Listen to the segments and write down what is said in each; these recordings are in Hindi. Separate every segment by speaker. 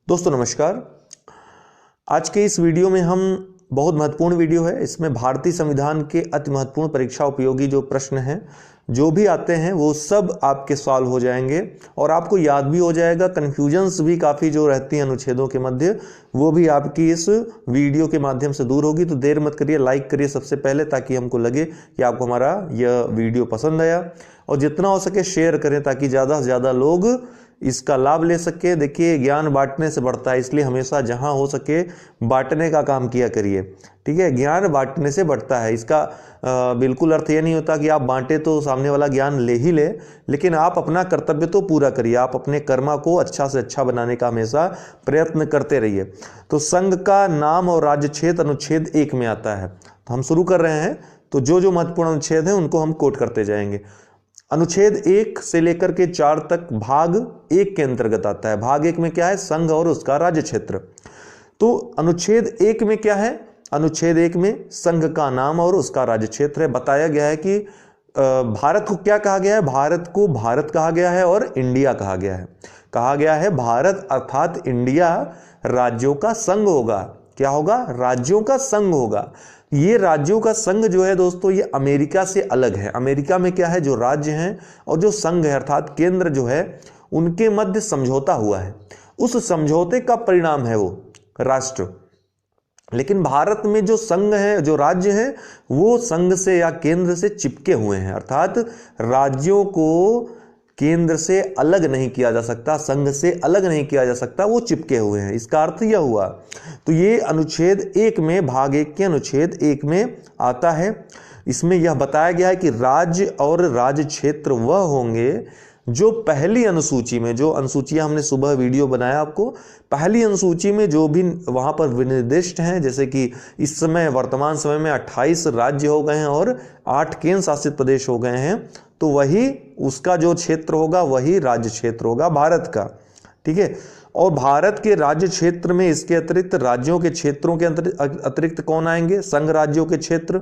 Speaker 1: दोस्तों नमस्कार। आज के इस वीडियो में हम बहुत महत्वपूर्ण वीडियो है। इसमें भारतीय संविधान के अति महत्वपूर्ण परीक्षा उपयोगी जो प्रश्न हैं जो भी आते हैं वो सब आपके सॉल्व हो जाएंगे और आपको याद भी हो जाएगा। कन्फ्यूजन्स भी काफ़ी जो रहती हैं अनुच्छेदों के मध्य वो भी आपकी इस वीडियो के माध्यम से दूर होगी। तो देर मत करिए, लाइक करिए सबसे पहले, ताकि हमको लगे कि आपको हमारा यह वीडियो पसंद आया, और जितना हो सके शेयर करें ताकि ज़्यादा से ज़्यादा लोग इसका लाभ ले सके। देखिए, ज्ञान बांटने से बढ़ता है, इसलिए हमेशा जहां हो सके बांटने का काम किया करिए। ठीक है, ज्ञान बांटने से बढ़ता है। इसका बिल्कुल अर्थ ये नहीं होता कि आप बांटे तो सामने वाला ज्ञान ले ही ले, लेकिन आप अपना कर्तव्य तो पूरा करिए। आप अपने कर्मा को अच्छा से अच्छा बनाने का हमेशा प्रयत्न करते रहिए। तो संघ का नाम और राज्य क्षेत्र अनुच्छेद 1 में आता है। तो हम शुरू कर रहे हैं, तो जो महत्वपूर्ण अनुच्छेद हैं उनको हम कोट करते जाएंगे। अनुच्छेद 1 से लेकर के 4 तक भाग 1 के अंतर्गत आता है। भाग 1 में क्या है? संघ और उसका राज्य क्षेत्र। तो अनुच्छेद 1 में क्या है? अनुच्छेद 1 में संघ का नाम और उसका राज्य क्षेत्र है। बताया गया है कि भारत को क्या कहा गया है? भारत को भारत कहा गया है और इंडिया कहा गया है। कहा गया है भारत अर्थात इंडिया राज्यों का संघ होगा। क्या होगा? राज्यों का संघ होगा। ये राज्यों का संघ जो है दोस्तों, ये अमेरिका से अलग है। अमेरिका में क्या है? जो राज्य हैं और जो संघ है अर्थात केंद्र जो है, उनके मध्य समझौता हुआ है। उस समझौते का परिणाम है वो राष्ट्र। लेकिन भारत में जो संघ है, जो राज्य हैं, वो संघ से या केंद्र से चिपके हुए हैं, अर्थात राज्यों को केंद्र से अलग नहीं किया जा सकता, संघ से अलग नहीं किया जा सकता, वो चिपके हुए हैं। इसका अर्थ यह हुआ। तो ये अनुच्छेद 1 में, भाग 1 के अनुच्छेद 1 में आता है। इसमें यह बताया गया है कि राज्य और राज्य क्षेत्र वह होंगे जो पहली अनुसूची में, जो अनुसूचियां हमने सुबह वीडियो बनाया आपको, पहली अनुसूची में जो भी वहां पर विनिर्दिष्ट हैं, जैसे कि इस समय वर्तमान समय में 28 राज्य हो गए हैं और 8 केंद्र शासित प्रदेश हो गए हैं, तो वही उसका जो क्षेत्र होगा वही राज्य क्षेत्र होगा भारत का। ठीक है, और भारत के राज्य क्षेत्र में इसके अतिरिक्त राज्यों के क्षेत्रों के अतिरिक्त कौन आएंगे? संघ राज्यों के क्षेत्र।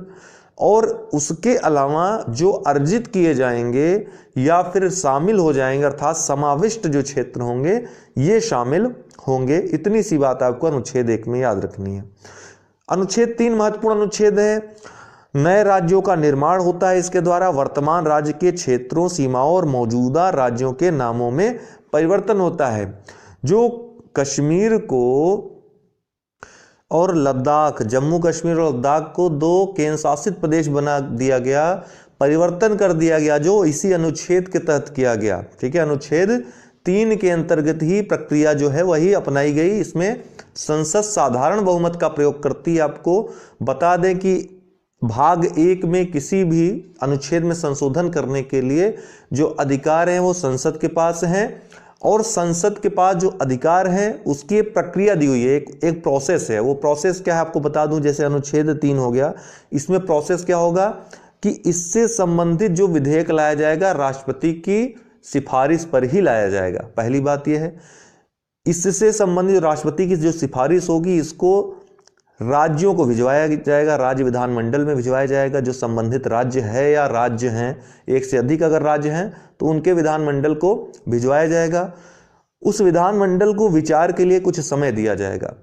Speaker 1: और उसके अलावा जो अर्जित किए जाएंगे या फिर शामिल हो जाएंगे, अर्थात समाविष्ट जो क्षेत्र होंगे, ये शामिल होंगे। इतनी सी बात आपको अनुच्छेद 1 में याद रखनी है। अनुच्छेद 3 महत्वपूर्ण अनुच्छेद है। नए राज्यों का निर्माण होता है इसके द्वारा। वर्तमान राज्य के क्षेत्रों, सीमाओं और मौजूदा राज्यों के नामों में परिवर्तन होता है। जो कश्मीर को और लद्दाख, जम्मू कश्मीर और लद्दाख को 2 केंद्र शासित प्रदेश बना दिया गया, परिवर्तन कर दिया गया, जो इसी अनुच्छेद के तहत किया गया। ठीक है, अनुच्छेद 3 के अंतर्गत ही प्रक्रिया जो है वही अपनाई गई। इसमें संसद साधारण बहुमत का प्रयोग करती है। आपको बता दें कि भाग 1 में किसी भी अनुच्छेद में संशोधन करने के लिए जो अधिकार हैं वो संसद के पास हैं, और संसद के पास जो अधिकार है उसकी प्रक्रिया दी हुई है, एक प्रोसेस है। वो प्रोसेस क्या है आपको बता दूं। जैसे अनुच्छेद 3 हो गया, इसमें प्रोसेस क्या होगा कि इससे संबंधित जो विधेयक लाया जाएगा राष्ट्रपति की सिफारिश पर ही लाया जाएगा। पहली बात यह है, इससे संबंधित राष्ट्रपति की जो सिफारिश होगी इसको राज्यों को भिजवाया जाएगा, राज्य विधानमंडल में भिजवाया जाएगा। जो संबंधित राज्य है या राज्य हैं, एक से अधिक अगर राज्य हैं तो उनके विधानमंडल को भिजवाया जाएगा। उस विधानमंडल को विचार के लिए कुछ समय दिया जाएगा।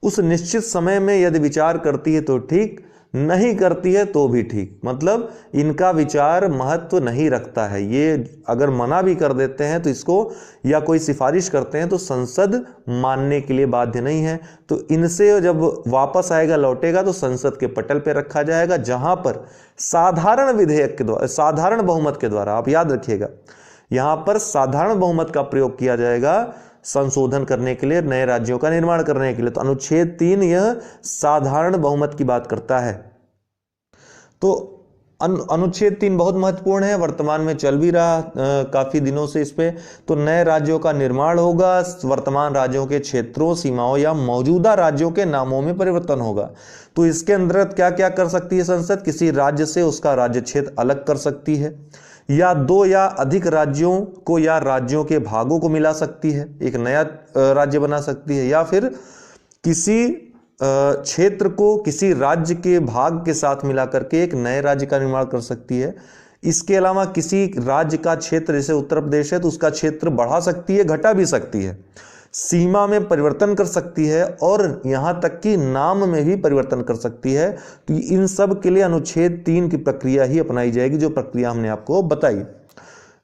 Speaker 1: उस निश्चित समय में यदि विचार करती है तो ठीक, नहीं करती है तो भी ठीक। मतलब इनका विचार महत्व नहीं रखता है। ये अगर मना भी कर देते हैं तो इसको, या कोई सिफारिश करते हैं तो संसद मानने के लिए बाध्य नहीं है। तो इनसे जब वापस आएगा, लौटेगा, तो संसद के पटल पे रखा जाएगा, जहां पर साधारण विधेयक के द्वारा, साधारण बहुमत के द्वारा, आप याद रखिएगा, यहां पर साधारण बहुमत का प्रयोग किया जाएगा संशोधन करने के लिए, नए राज्यों का निर्माण करने के लिए। तो अनुच्छेद 3 यह साधारण बहुमत की बात करता है। तो अनुच्छेद 3 बहुत महत्वपूर्ण है, वर्तमान में चल भी रहा काफी दिनों से इस पे। तो नए राज्यों का निर्माण होगा, वर्तमान राज्यों के क्षेत्रों, सीमाओं या मौजूदा राज्यों के नामों में परिवर्तन होगा। तो इसके अंतर्गत क्या क्या कर सकती है संसद? किसी राज्य से उसका राज्य क्षेत्र अलग कर सकती है, या 2 या अधिक राज्यों को या राज्यों के भागों को मिला सकती है, एक नया राज्य बना सकती है, या फिर किसी क्षेत्र को किसी राज्य के भाग के साथ मिला करके एक नए राज्य का निर्माण कर सकती है। इसके अलावा किसी राज्य का क्षेत्र, जैसे उत्तर प्रदेश है तो उसका क्षेत्र बढ़ा सकती है, घटा भी सकती है। सीमा में परिवर्तन कर सकती है और यहाँ तक कि नाम में भी परिवर्तन कर सकती है। तो इन सब के लिए अनुच्छेद 3 की प्रक्रिया ही अपनाई जाएगी, जो प्रक्रिया हमने आपको बताई।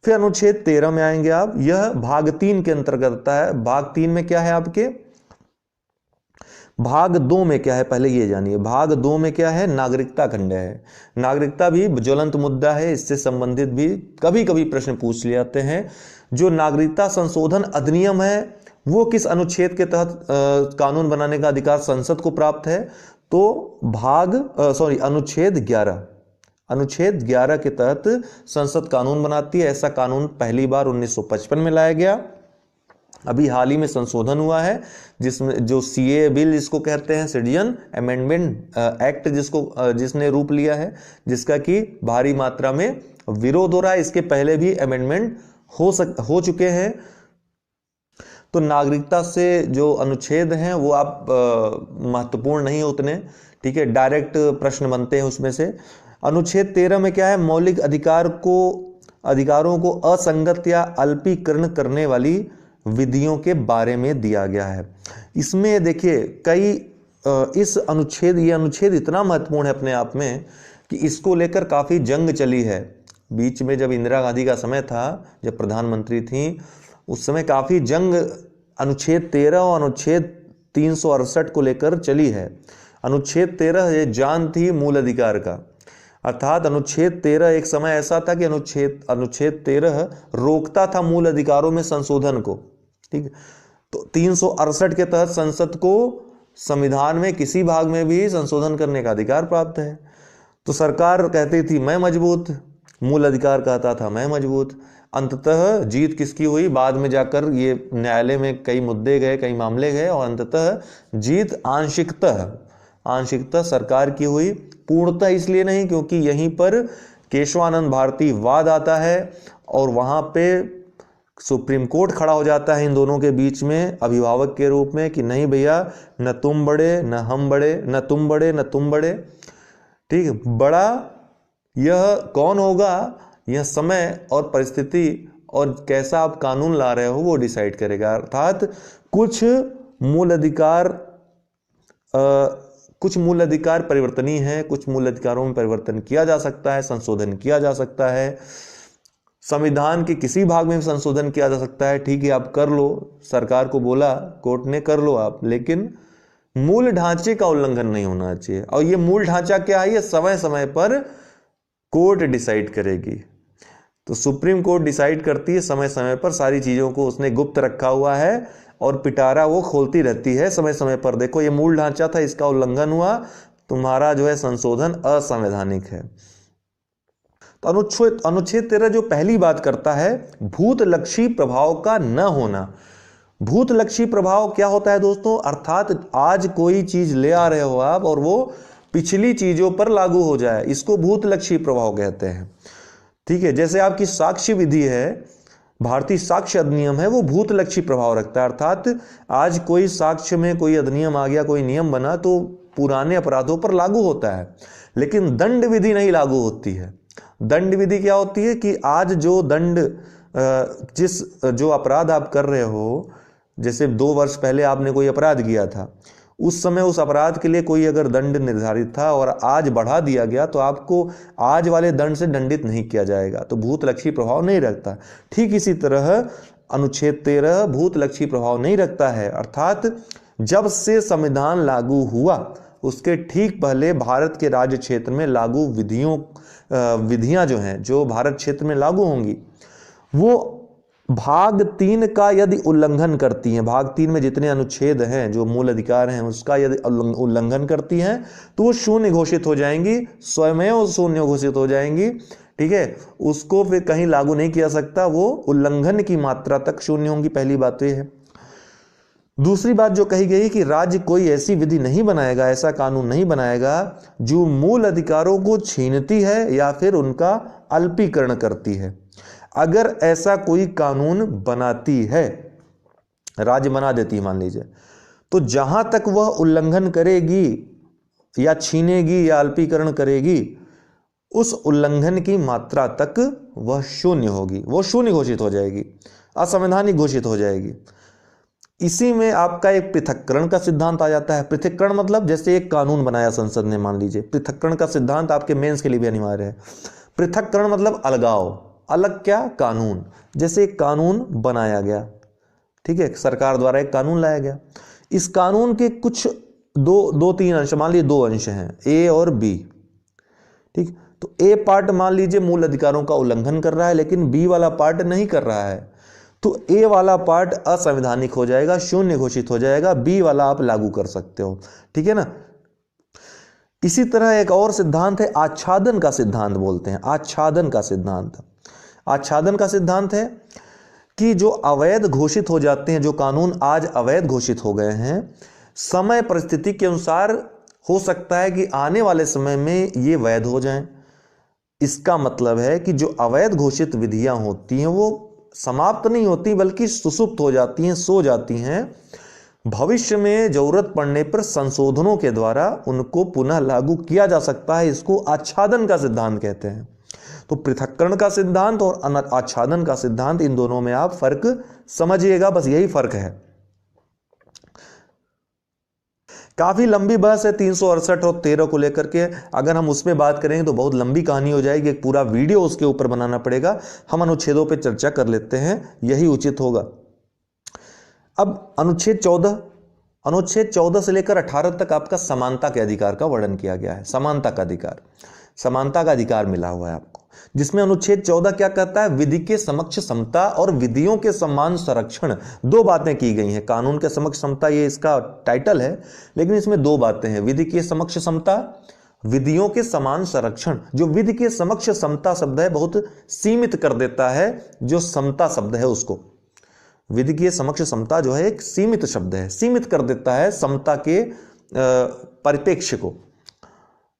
Speaker 1: फिर अनुच्छेद 13 में आएंगे आप, यह भाग 3 के अंतर्गत आता है। भाग 3 में क्या है आपके, भाग 2 में क्या है पहले ये जानिए। भाग 2 में क्या है, नागरिकता खंड है। नागरिकता भी ज्वलंत मुद्दा है, इससे संबंधित भी कभी कभी प्रश्न पूछ लिए जाते हैं। जो नागरिकता संशोधन अधिनियम है वो किस अनुच्छेद के तहत कानून बनाने का अधिकार संसद को प्राप्त है, तो अनुच्छेद 11, अनुच्छेद 11 के तहत संसद कानून बनाती है। ऐसा कानून पहली बार 1955 में लाया गया। अभी हाल ही में संशोधन हुआ है जिसमें जो सीए बिल जिसको कहते हैं, सिटीजन अमेंडमेंट एक्ट जिसने रूप लिया है, जिसका कि भारी मात्रा में विरोध हो रहा है। इसके पहले भी अमेंडमेंट हो चुके हैं। तो नागरिकता से जो अनुच्छेद हैं वो आप महत्वपूर्ण नहीं उतने, ठीक है, डायरेक्ट प्रश्न बनते हैं उसमें से। अनुच्छेद 13 में क्या है, मौलिक अधिकारों को असंगत या अल्पीकरण करने वाली विधियों के बारे में दिया गया है। इसमें देखिए ये अनुच्छेद इतना महत्वपूर्ण है अपने आप में कि इसको लेकर काफ़ी जंग चली है। बीच में जब इंदिरा गांधी का समय था, जब प्रधानमंत्री थी, उस समय काफ़ी जंग अनुच्छेद 13 और अनुच्छेद 368 को लेकर चली है। अनुच्छेद 13 ये जान थी मूल अधिकार का, अर्थात अनुच्छेद 13 एक समय ऐसा था कि अनुच्छेद 13 रोकता था मूल अधिकारों में संशोधन को, ठीक है। तो 368 के तहत संसद को संविधान में किसी भाग में भी संशोधन करने का अधिकार प्राप्त है। तो सरकार कहती थी मैं मजबूत, मूल अधिकार कहता था मैं मजबूत। अंततः जीत किसकी हुई, बाद में जाकर ये न्यायालय में कई मुद्दे गए, कई मामले गए और अंततः जीत आंशिकतः सरकार की हुई, पूर्णतः इसलिए नहीं क्योंकि यहीं पर केशवानंद भारती वाद आता है और वहां पे सुप्रीम कोर्ट खड़ा हो जाता है इन दोनों के बीच में अभिभावक के रूप में कि नहीं भैया, न तुम बड़े न हम बड़े, न तुम बड़े न तुम बड़े, ठीक है। बड़ा यह कौन होगा, यह समय और परिस्थिति और कैसा आप कानून ला रहे हो वो डिसाइड करेगा। अर्थात कुछ मूल अधिकार परिवर्तनीय है, कुछ मूल अधिकारों में परिवर्तन किया जा सकता है, संशोधन किया जा सकता है। संविधान के किसी भाग में भी संशोधन किया जा सकता है, ठीक है, आप कर लो, सरकार को बोला कोर्ट ने कर लो आप, लेकिन मूल ढांचे का उल्लंघन नहीं होना चाहिए। और ये मूल ढांचा क्या है, ये समय समय पर कोर्ट डिसाइड करेगी। तो सुप्रीम कोर्ट डिसाइड करती है समय समय पर, सारी चीजों को उसने गुप्त रखा हुआ है और पिटारा वो खोलती रहती है समय समय पर। देखो ये मूल ढांचा था, इसका उल्लंघन हुआ, तुम्हारा जो है संशोधन असंवैधानिक है। तो अनुच्छेद 13 जो पहली बात करता है भूतलक्षी प्रभाव का न होना। भूतलक्षी प्रभाव क्या होता है दोस्तों, अर्थात आज कोई चीज ले आ रहे हो आप और वो पिछली चीजों पर लागू हो जाए, इसको भूतलक्षी प्रभाव कहते हैं, ठीक है। जैसे आपकी साक्ष्य विधि है, भारतीय साक्ष्य अधिनियम है, वो भूतलक्षी प्रभाव रखता है। अर्थात आज कोई साक्ष्य में कोई अधिनियम आ गया, कोई नियम बना तो पुराने अपराधों पर लागू होता है, लेकिन दंड विधि नहीं लागू होती है। दंड विधि क्या होती है कि आज जो दंड जो अपराध आप कर रहे हो, जैसे 2 वर्ष पहले आपने कोई अपराध किया था, उस समय उस अपराध के लिए कोई अगर दंड निर्धारित था और आज बढ़ा दिया गया तो आपको आज वाले दंड से दंडित नहीं किया जाएगा, तो भूतलक्षी प्रभाव नहीं रखता। ठीक इसी तरह अनुच्छेद 13 भूतलक्षी प्रभाव नहीं रखता है। अर्थात जब से संविधान लागू हुआ उसके ठीक पहले भारत के राज्य क्षेत्र में लागू विधियां जो हैं, जो भारत क्षेत्र में लागू होंगी, वो भाग 3 का यदि उल्लंघन करती हैं, भाग 3 में जितने अनुच्छेद हैं जो मूल अधिकार हैं उसका यदि उल्लंघन करती हैं तो वो शून्य घोषित हो जाएंगी, स्वयं शून्य घोषित हो जाएंगी, ठीक है। उसको फिर कहीं लागू नहीं किया सकता, वो उल्लंघन की मात्रा तक शून्य होंगी। पहली बात तो ये है। दूसरी बात जो कही गई कि राज्य कोई ऐसी विधि नहीं बनाएगा, ऐसा कानून नहीं बनाएगा जो मूल अधिकारों को छीनती है या फिर उनका अल्पीकरण करती है। अगर ऐसा कोई कानून बनाती है, राज्य बना देती है मान लीजिए, तो जहां तक वह उल्लंघन करेगी या छीनेगी या अल्पीकरण करेगी, उस उल्लंघन की मात्रा तक वह शून्य होगी, वो शून्य घोषित हो जाएगी, असंवैधानिक घोषित हो जाएगी। इसी में आपका एक पृथक्करण का सिद्धांत आ जाता है। पृथक्करण मतलब जैसे एक कानून बनाया संसद ने, मान लीजिए, पृथक्करण का सिद्धांत आपके मेंस के लिए भी अनिवार्य है। पृथक्करण मतलब अलगाव, अलग क्या, कानून। जैसे एक कानून बनाया गया, ठीक है, सरकार द्वारा एक कानून लाया गया, इस कानून के कुछ दो तीन अंश, मान लीजिए 2 अंश हैं, ए और बी, ठीक। तो ए पार्ट मान लीजिए मूल अधिकारों का उल्लंघन कर रहा है, लेकिन बी वाला पार्ट नहीं कर रहा है, तो ए वाला पार्ट असंवैधानिक हो जाएगा, शून्य घोषित हो जाएगा, बी वाला आप लागू कर सकते हो, ठीक है ना। इसी तरह एक और सिद्धांत है, आच्छादन का सिद्धांत बोलते हैं, आच्छादन का सिद्धांत। आच्छादन का सिद्धांत है कि जो अवैध घोषित हो जाते हैं, जो कानून आज अवैध घोषित हो गए हैं, समय परिस्थिति के अनुसार हो सकता है कि आने वाले समय में ये वैध हो जाएं। इसका मतलब है कि जो अवैध घोषित विधियां होती हैं वो समाप्त नहीं होती, बल्कि सुसुप्त हो जाती हैं, सो जाती हैं। भविष्य में जरूरत पड़ने पर संशोधनों के द्वारा उनको पुनः लागू किया जा सकता है। इसको आच्छादन का सिद्धांत कहते हैं। तो पृथक्करण का सिद्धांत और आच्छादन का सिद्धांत, इन दोनों में आप फर्क समझिएगा, बस यही फर्क है। काफी लंबी बहस है 368 और 13 को लेकर के, अगर हम उसमें बात करेंगे तो बहुत लंबी कहानी हो जाएगी, एक पूरा वीडियो उसके ऊपर बनाना पड़ेगा। हम अनुच्छेदों पे चर्चा कर लेते हैं, यही उचित होगा। अब अनुच्छेद 14 से लेकर 18 तक आपका समानता के अधिकार का वर्णन किया गया है। समानता का अधिकार मिला हुआ है आपको, जिसमें अनुच्छेद 14 क्या कहता है, विधि के समक्ष समता और विधियों के समान संरक्षण, 2 बातें की गई हैं। कानून के समक्ष समता ये इसका टाइटल है, लेकिन इसमें 2 बातें हैं, विधि के समक्ष समता, विधियों के समान संरक्षण। जो विधि के समक्ष समता शब्द है बहुत सीमित कर देता है जो समता शब्द है उसको। विधि के समक्ष समता जो है एक सीमित शब्द है, सीमित कर देता है समता के परिप्रेक्ष्य को।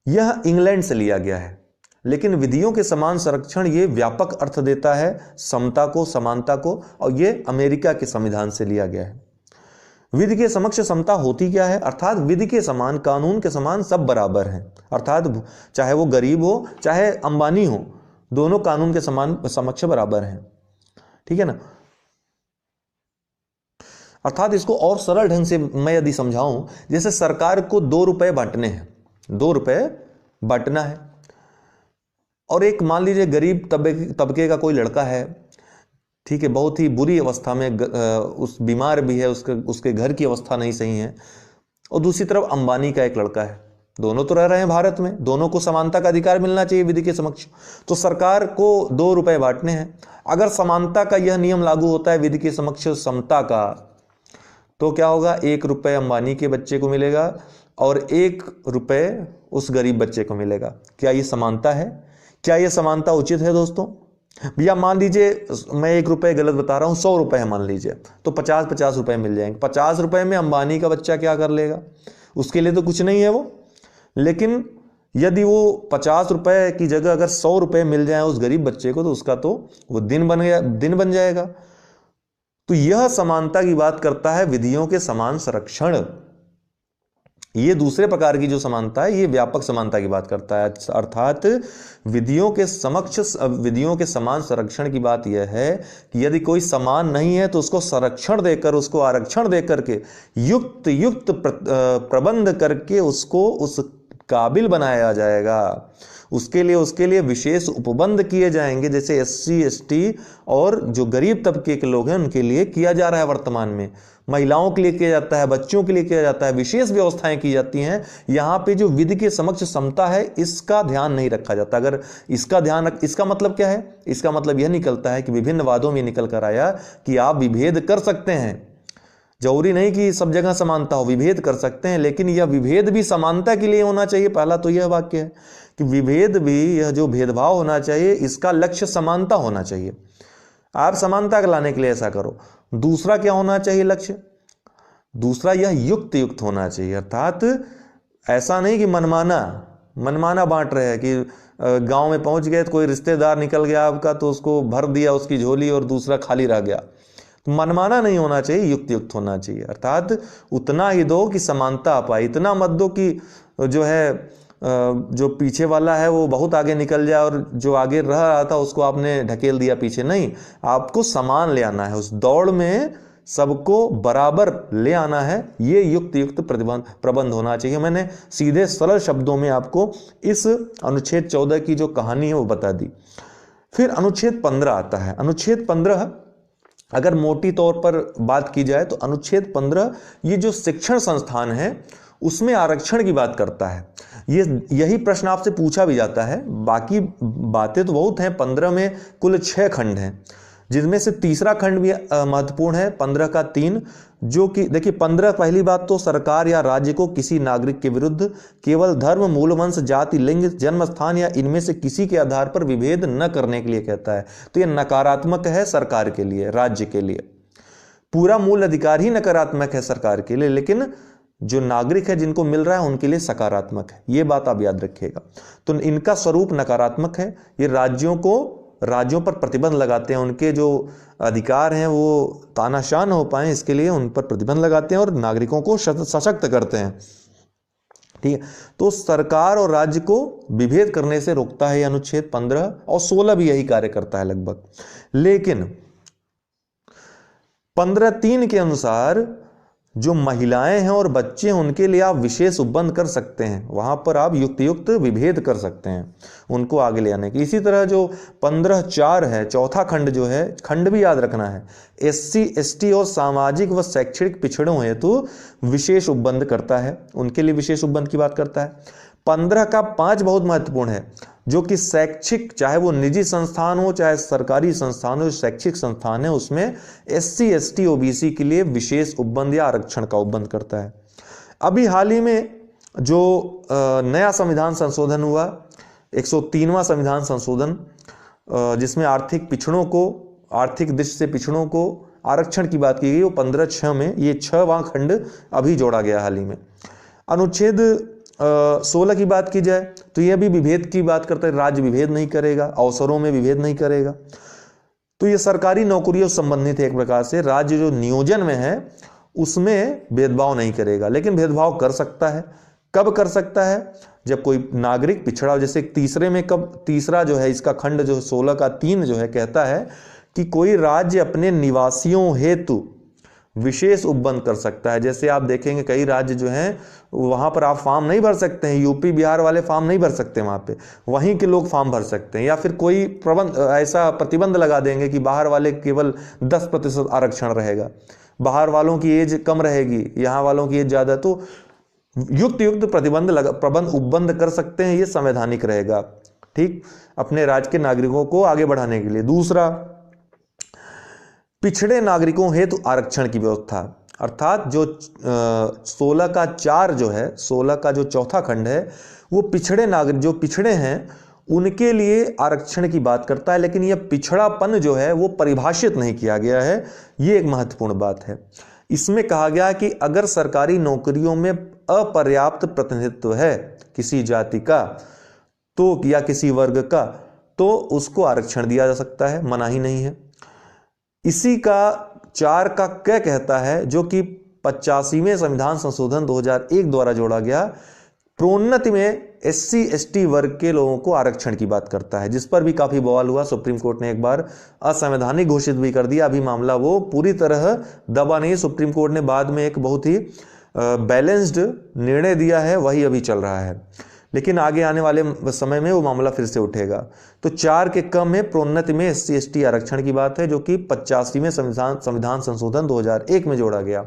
Speaker 1: यह इंग्लैंड से लिया गया है, लेकिन विधियों के समान संरक्षण ये व्यापक अर्थ देता है समता को, समानता को, और ये अमेरिका के संविधान से लिया गया है। विधि के समक्ष समता होती क्या है, अर्थात विधि के समान, कानून के समान सब बराबर हैं, अर्थात चाहे वो गरीब हो चाहे अंबानी हो, दोनों कानून के समान समक्ष बराबर हैं, ठीक है ना। अर्थात इसको और सरल ढंग से मैं यदि समझाऊं, जैसे सरकार को 2 रुपए बांटने हैं, 2 रुपए बांटना है, और एक मान लीजिए गरीब तबके का कोई लड़का है, ठीक है, बहुत ही बुरी अवस्था में, उस बीमार भी है, उसके घर की अवस्था नहीं सही है, और दूसरी तरफ अंबानी का एक लड़का है, दोनों तो रह रहे हैं भारत में, दोनों को समानता का अधिकार मिलना चाहिए विधि के समक्ष। तो सरकार को 2 रुपए बांटने हैं। अगर समानता का यह नियम लागू होता है विधि के समक्ष समता का, तो क्या होगा, 1 रुपए अंबानी के बच्चे को मिलेगा और 1 रुपए उस गरीब बच्चे को मिलेगा। क्या ये समानता है? क्या ये समानता उचित है दोस्तों? भैया मान लीजिए मैं 1 रुपए गलत बता रहा हूं, 100 रुपए है मान लीजिए, तो 50-50 रुपए मिल जाएंगे। 50 रुपए में अंबानी का बच्चा क्या कर लेगा, उसके लिए तो कुछ नहीं है वो। लेकिन यदि वो 50 रुपए की जगह अगर 100 रुपए मिल जाए उस गरीब बच्चे को, तो उसका तो वो दिन बन जाएगा। तो यह समानता की बात करता है, विधियों के समान संरक्षण। ये दूसरे प्रकार की जो समानता है, ये व्यापक समानता की बात करता है, अर्थात विधियों के समान संरक्षण की बात यह है कि यदि कोई समान नहीं है तो उसको संरक्षण देकर, उसको आरक्षण देकर के युक्त प्रबंध करके उसको उस काबिल बनाया जाएगा। उसके लिए विशेष उपबंध किए जाएंगे, जैसे SC ST और जो गरीब तबके के लोग हैं उनके लिए किया जा रहा है वर्तमान में, महिलाओं के लिए किया जाता है, बच्चों के लिए किया जाता है, विशेष व्यवस्थाएं की जाती हैं। यहाँ पे जो विधि के समक्ष समता है इसका ध्यान नहीं रखा जाता। अगर इसका मतलब क्या है, इसका मतलब यह निकलता है कि विभिन्न वादों में निकल कर आया कि आप विभेद कर सकते हैं, जरूरी नहीं कि सब जगह समानता हो, विभेद कर सकते हैं, लेकिन यह विभेद भी समानता के लिए होना चाहिए। पहला तो यह वाक्य है कि विभेद भी, यह जो भेदभाव होना चाहिए, इसका लक्ष्य समानता होना चाहिए। आप समानता लाने के लिए ऐसा करो। दूसरा क्या होना चाहिए लक्ष्य? दूसरा यह युक्त होना चाहिए, अर्थात ऐसा नहीं कि मनमाना बांट रहे हैं कि गांव में पहुंच गए तो कोई रिश्तेदार निकल गया आपका, तो उसको भर दिया उसकी झोली और दूसरा खाली रह गया। मनमाना नहीं होना चाहिए, युक्त होना चाहिए, अर्थात उतना ही दो कि समानता आ पाए। इतना मत दो कि जो पीछे वाला है वो बहुत आगे निकल जाए और जो आगे रह रहा था उसको आपने ढकेल दिया पीछे। नहीं, आपको समान ले आना है। उस दौड़ में सबको बराबर ले आना है, ये युक्त प्रबंध होना चाहिए। मैंने सीधे सरल शब्दों में आपको इस अनुच्छेद 14 की जो कहानी है वो बता दी। फिर अनुच्छेद 15 आता है। अनुच्छेद 15 अगर मोटी तौर पर बात की जाए तो अनुच्छेद 15 ये जो शिक्षण संस्थान है उसमें आरक्षण की बात करता है। यही प्रश्न आपसे पूछा भी जाता है। बाकी बातें तो बहुत हैं। 15 में कुल 6 खंड हैं, जिनमें से तीसरा खंड भी महत्वपूर्ण है, 15 का 3, जो कि देखिए 15 पहली बात तो सरकार या राज्य को किसी नागरिक के विरुद्ध केवल धर्म, मूल वंश, जाति, लिंग, जन्म स्थान या इनमें से किसी के आधार पर विभेद न करने के लिए कहता है। तो यह नकारात्मक है सरकार के लिए, राज्य के लिए। पूरा मूल अधिकार ही नकारात्मक है सरकार के लिए, लेकिन जो नागरिक है जिनको मिल रहा है उनके लिए सकारात्मक है। ये बात आप याद रखिएगा। तो इनका स्वरूप नकारात्मक है। ये राज्यों पर प्रतिबंध लगाते हैं, उनके जो अधिकार हैं वो तानाशाह न हो पाए इसके लिए उन पर प्रतिबंध लगाते हैं और नागरिकों को सशक्त करते हैं। ठीक है, तो सरकार और राज्य को विभेद करने से रोकता है ये अनुच्छेद 15, और 16 भी यही कार्य करता है लगभग। लेकिन 15(3) के अनुसार जो महिलाएं हैं और बच्चे हैं उनके लिए आप विशेष उपबंध कर सकते हैं, वहां पर आप युक्त विभेद कर सकते हैं उनको आगे ले आने की। इसी तरह जो 15(4) है, चौथा खंड जो है, खंड भी याद रखना है, SC, ST और सामाजिक व शैक्षणिक पिछड़ों हेतु विशेष उपबंध करता है, उनके लिए विशेष उपबंध की बात करता है। 15 का 5 बहुत महत्वपूर्ण है, जो कि शैक्षिक, चाहे वो निजी संस्थान हो चाहे सरकारी संस्थान हो, शैक्षिक संस्थान है उसमें SC, ST, OBC के लिए विशेष उपबंध या आरक्षण का उपबंध करता है। अभी हाल ही में जो नया संविधान संशोधन हुआ, 103वां संविधान संशोधन, जिसमें आर्थिक दृष्टि से पिछड़ों को आरक्षण की बात की गई, वो 15(6) में ये 6वां खंड अभी जोड़ा गया हाल ही में। अनुच्छेद 16 की बात की जाए तो यह भी विभेद की बात करता है, राज्य विभेद नहीं करेगा, अवसरों में विभेद नहीं करेगा। तो ये सरकारी नौकरियों से संबंधित है एक प्रकार से, राज्य जो नियोजन में है उसमें भेदभाव नहीं करेगा, लेकिन भेदभाव कर सकता है। कब कर सकता है? जब कोई नागरिक पिछड़ा, जैसे तीसरे में कब, तीसरा जो है इसका खंड जो 16 का 3 जो है कहता है कि कोई राज्य अपने निवासियों हेतु विशेष उपबंध कर सकता है। जैसे आप देखेंगे कई राज्य जो हैं वहां पर आप फॉर्म नहीं भर सकते हैं, यूपी बिहार वाले फॉर्म नहीं भर सकते, वहां पे वहीं के लोग फॉर्म भर सकते हैं, या फिर कोई ऐसा प्रतिबंध लगा देंगे कि बाहर वाले केवल 10% आरक्षण रहेगा, बाहर वालों की एज कम रहेगी, यहाँ वालों की एज ज्यादा। तो युक्त प्रबंध उपबंध कर सकते हैं, ये संवैधानिक रहेगा, ठीक, अपने राज्य के नागरिकों को आगे बढ़ाने के लिए। दूसरा, पिछड़े नागरिकों हेतु आरक्षण की व्यवस्था, अर्थात जो 16 का 4 जो है, 16 का जो चौथा खंड है वो पिछड़े नागरिक, जो पिछड़े हैं उनके लिए आरक्षण की बात करता है, लेकिन यह पिछड़ापन जो है वो परिभाषित नहीं किया गया है। ये एक महत्वपूर्ण बात है। इसमें कहा गया कि अगर सरकारी नौकरियों में अपर्याप्त प्रतिनिधित्व है किसी जाति का तो या किसी वर्ग का, तो उसको आरक्षण दिया जा सकता है, मनाही नहीं है। इसी का 4 का क कहता है, जो कि 85वें संविधान संशोधन 2001 द्वारा जोड़ा गया, प्रोन्नति में SC, ST वर्ग के लोगों को आरक्षण की बात करता है, जिस पर भी काफी बवाल हुआ। सुप्रीम कोर्ट ने एक बार असंवैधानिक घोषित भी कर दिया। अभी मामला वो पूरी तरह दबा नहीं, सुप्रीम कोर्ट ने बाद में एक बहुत ही बैलेंस्ड निर्णय दिया है, वही अभी चल रहा है, लेकिन आगे आने वाले समय में वो मामला फिर से उठेगा। तो 4 के क में प्रोन्नति में SC, ST आरक्षण की बात है, जो कि 85वें संविधान संशोधन 2001 में जोड़ा गया।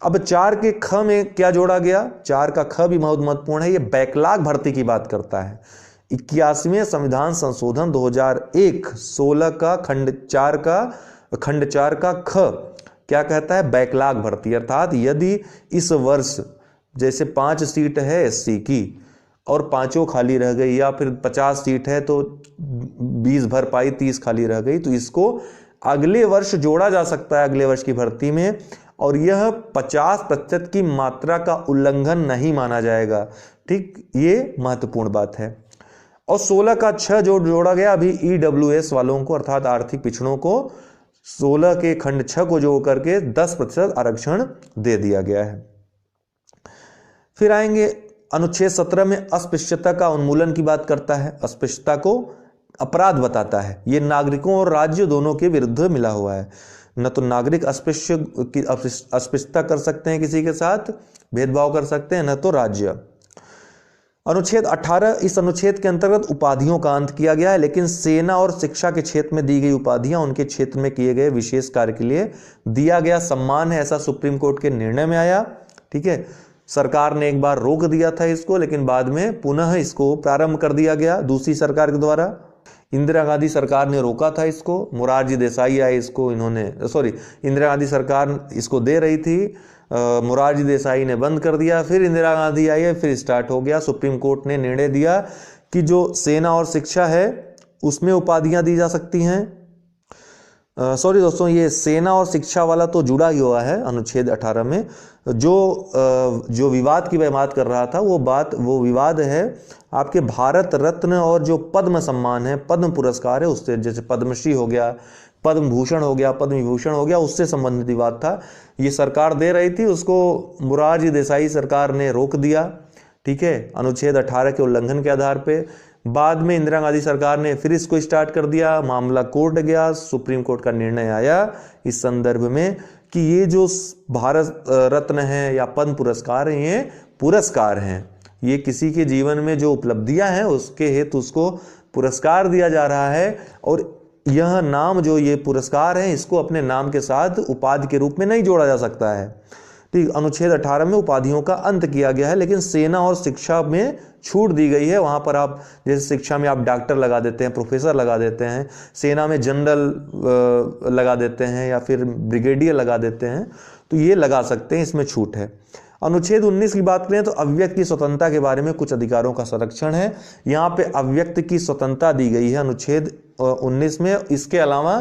Speaker 1: अब 4 के ख में क्या जोड़ा गया? 4 का ख भी बहुत महत्वपूर्ण है, ये बैकलॉग भर्ती की बात करता है। 81वें संविधान संशोधन 2001 16 का खंड 4 का ख क्या कहता है? बैकलॉग भर्ती, अर्थात यदि इस वर्ष जैसे 5 सीट है SC की और 5 खाली रह गई, या फिर 50 सीट है तो 20 भर पाई, 30 खाली रह गई, तो इसको अगले वर्ष जोड़ा जा सकता है, अगले वर्ष की भर्ती में, और यह 50% की मात्रा का उल्लंघन नहीं माना जाएगा। ठीक, ये महत्वपूर्ण बात है। और 16 का 6 जो जोड़ा गया अभी EWS वालों को, अर्थात आर्थिक पिछड़ों को 16 के खंड 6 को जोड़ करके 10% आरक्षण दे दिया गया है। फिर आएंगे अनुच्छेद 17 में अस्पृश्यता का उन्मूलन की बात करता है। अस्पृश्यता को अपराध बताता है, ये नागरिकों और राज्य दोनों के विरुद्ध मिला हुआ है। न तो नागरिक अस्पृश्यता कर सकते हैं, किसी के साथ भेदभाव कर सकते हैं, न तो राज्य। अनुच्छेद 18, इस अनुच्छेद के अंतर्गत उपाधियों का अंत किया गया है, लेकिन सेना और शिक्षा के क्षेत्र में दी गई उपाधियां उनके क्षेत्र में किए गए विशेष कार्य के लिए दिया गया सम्मान है, ऐसा सुप्रीम कोर्ट के निर्णय में आया। ठीक है, सरकार ने एक बार रोक दिया था इसको, लेकिन बाद में पुनः इसको प्रारंभ कर दिया गया दूसरी सरकार के द्वारा। इंदिरा गांधी सरकार ने रोका था इसको, मोरारजी देसाई आए इसको, इंदिरा गांधी सरकार इसको दे रही थी, मोरारजी देसाई ने बंद कर दिया, फिर इंदिरा गांधी आई है, फिर स्टार्ट हो गया। सुप्रीम कोर्ट ने निर्णय दिया कि जो सेना और शिक्षा है उसमें उपाधियां दी जा सकती हैं। दोस्तों, ये सेना और शिक्षा वाला तो जुड़ा ही हुआ है अनुच्छेद 18 में। जो विवाद की मैं बात कर रहा था वो विवाद है आपके भारत रत्न और जो पद्म सम्मान है, पद्म पुरस्कार है, उससे, जैसे पद्मश्री हो गया, पद्म भूषण हो गया, पद्म विभूषण हो गया, उससे संबंधित विवाद था। ये सरकार दे रही थी, उसको मोरारजी देसाई सरकार ने रोक दिया। ठीक है, अनुच्छेद 18 के उल्लंघन के आधार पे। बाद में इंदिरा गांधी सरकार ने फिर इसको स्टार्ट कर दिया, मामला कोर्ट गया, सुप्रीम कोर्ट का निर्णय आया इस संदर्भ में कि ये जो भारत रत्न है या पद्म पुरस्कार हैं, ये पुरस्कार हैं, ये किसी के जीवन में जो उपलब्धियां हैं उसके हेतु उसको पुरस्कार दिया जा रहा है, और यह नाम जो ये पुरस्कार है इसको अपने नाम के साथ उपाधि के रूप में नहीं जोड़ा जा सकता है। ठीक, अनुच्छेद 18 में उपाधियों का अंत किया गया है, लेकिन सेना और शिक्षा में छूट दी गई है। वहां पर आप जैसे शिक्षा में आप डॉक्टर लगा देते हैं, प्रोफेसर लगा देते हैं, सेना में जनरल लगा देते हैं या फिर ब्रिगेडियर लगा देते हैं, तो ये लगा सकते हैं, इसमें छूट है। अनुच्छेद 19 की बात करें तो अव्यक्त की स्वतंत्रता के बारे में कुछ अधिकारों का संरक्षण है। यहाँ पे अव्यक्त की स्वतंत्रता दी गई है अनुच्छेद 19 में। इसके अलावा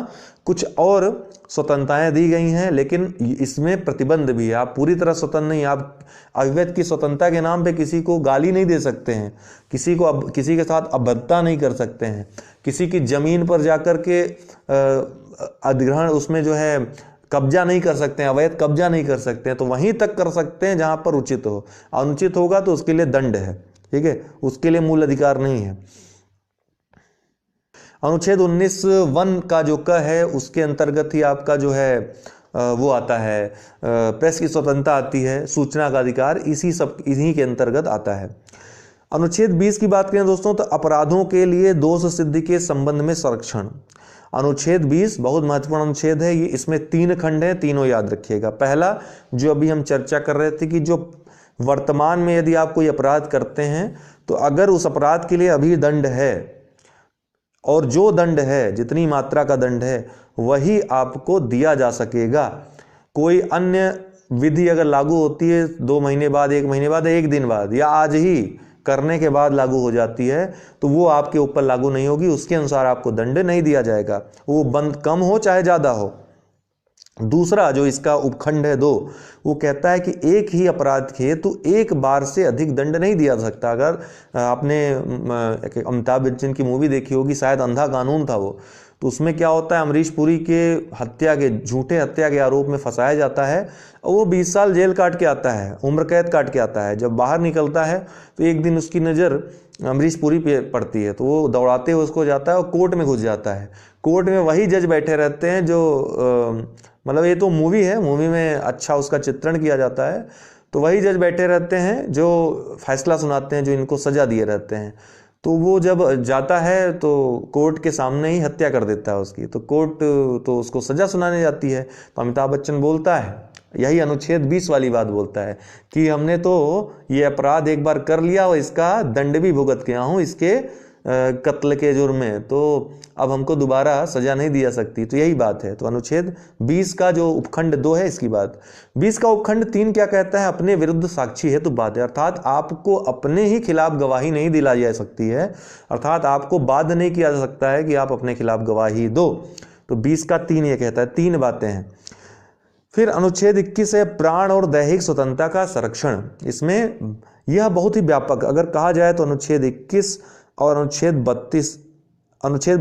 Speaker 1: कुछ और स्वतंत्रताएं दी गई हैं, लेकिन इसमें प्रतिबंध भी है। आप पूरी तरह स्वतंत्र नहीं, आप अव्यक्त की स्वतंत्रता के नाम पे किसी को गाली नहीं दे सकते हैं, किसी के साथ अभद्रता नहीं कर सकते हैं, किसी की जमीन पर जाकर के अधिग्रहण, उसमें जो है कब्जा नहीं कर सकते हैं, अवैध कब्जा नहीं कर सकते हैं, तो वहीं तक कर सकते हैं जहां पर उचित हो। अनुचित होगा तो उसके लिए दंड है। ठीक है, उसके लिए मूल अधिकार नहीं है। अनुच्छेद 19(1) का जो क है उसके अंतर्गत ही आपका जो है वो आता है, प्रेस की स्वतंत्रता आती है, सूचना का अधिकार इन्हीं के अंतर्गत आता है। अनुच्छेद 20 की बात करें दोस्तों तो अपराधों के लिए दोष सिद्धि के संबंध में संरक्षण। अनुच्छेद 20 बहुत महत्वपूर्ण अनुच्छेद है। ये इसमें 3 खंड हैं, तीनों याद रखिएगा। पहला जो अभी हम चर्चा कर रहे थे कि जो वर्तमान में यदि आप कोई अपराध करते हैं तो अगर उस अपराध के लिए अभी दंड है और जो दंड है, जितनी मात्रा का दंड है वही आपको दिया जा सकेगा। कोई अन्य विधि अगर लागू होती है 2 महीने बाद, 1 महीने बाद, 1 दिन बाद या आज ही करने के बाद लागू हो जाती है तो वो आपके ऊपर लागू नहीं होगी, उसके अनुसार आपको दंड नहीं दिया जाएगा, वो बंद कम हो चाहे ज़्यादा हो। दूसरा जो इसका उपखंड है 2, वो कहता है कि एक ही अपराध के हेतु एक बार से अधिक दंड नहीं दिया जा सकता। अगर आपने अमिताभ बच्चन की मूवी देखी होगी, शायद अंधा कानून था वो, तो उसमें क्या होता है, अमरीश पुरी के झूठे हत्या के आरोप में फंसाया जाता है और वो 20 साल जेल काट के आता है, उम्र कैद काट के आता है। जब बाहर निकलता है तो एक दिन उसकी नज़र अमरीश पुरी पे पड़ती है, तो वो दौड़ाते हुए उसको जाता है और कोर्ट में घुस जाता है। कोर्ट में वही जज बैठे रहते हैं जो मतलब ये तो मूवी है, मूवी में अच्छा उसका चित्रण किया जाता है, तो वही जज बैठे रहते हैं जो फैसला सुनाते हैं, जो इनको सज़ा दिए रहते हैं। तो वो जब जाता है तो कोर्ट के सामने ही हत्या कर देता है उसकी, तो कोर्ट तो उसको सज़ा सुनाने जाती है। तो अमिताभ बच्चन बोलता है, यही अनुच्छेद 20 वाली बात बोलता है कि हमने तो ये अपराध एक बार कर लिया और इसका दंड भी भुगत गया हूँ, इसके कत्ल के जुर्म में, तो अब हमको दोबारा सजा नहीं दी जा सकती। तो यही बात है। तो अनुच्छेद 20 का जो उपखंड 2 है इसकी बात। 20 का उपखंड 3 क्या कहता है, अपने विरुद्ध साक्षी हेतु बाध्य, अर्थात आपको अपने ही खिलाफ गवाही नहीं दिलाई जा सकती है, अर्थात आपको बाध्य नहीं किया जा सकता है कि आप अपने खिलाफ गवाही दो। तो 20 का 3 ये कहता है, 3 बातें हैं। फिर अनुच्छेद 21 है प्राण और दैहिक स्वतंत्रता का संरक्षण। इसमें यह बहुत ही व्यापक अगर कहा जाए तो अनुच्छेद 21 और अनुच्छेद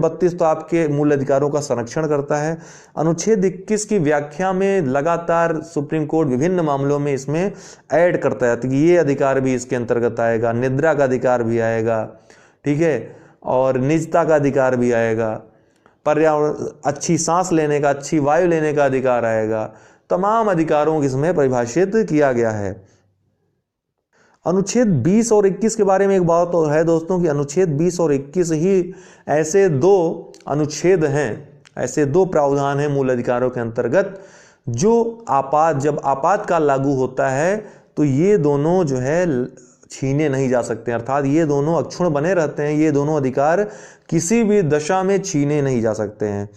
Speaker 1: 32 तो आपके मूल अधिकारों का संरक्षण करता है। अनुच्छेद 21 की व्याख्या में लगातार सुप्रीम कोर्ट विभिन्न मामलों में इसमें ऐड करता है कि ये अधिकार भी इसके अंतर्गत आएगा, निद्रा का अधिकार भी आएगा, ठीक है, और निजता का अधिकार भी आएगा। पर्यावरण, अच्छी सांस लेने का, अच्छी वायु लेने का अधिकार आएगा। तमाम अधिकारों को इसमें परिभाषित किया गया है। अनुच्छेद 20 और 21 के बारे में एक बात तो है दोस्तों कि अनुच्छेद 20 और 21 ही ऐसे दो अनुच्छेद हैं, ऐसे दो प्रावधान हैं मूल अधिकारों के अंतर्गत जो जब आपातकाल लागू होता है तो ये दोनों जो है छीने नहीं जा सकते, अर्थात ये दोनों अक्षुण्ण बने रहते हैं, ये दोनों अधिकार किसी भी दशा में छीने नहीं जा सकते हैं।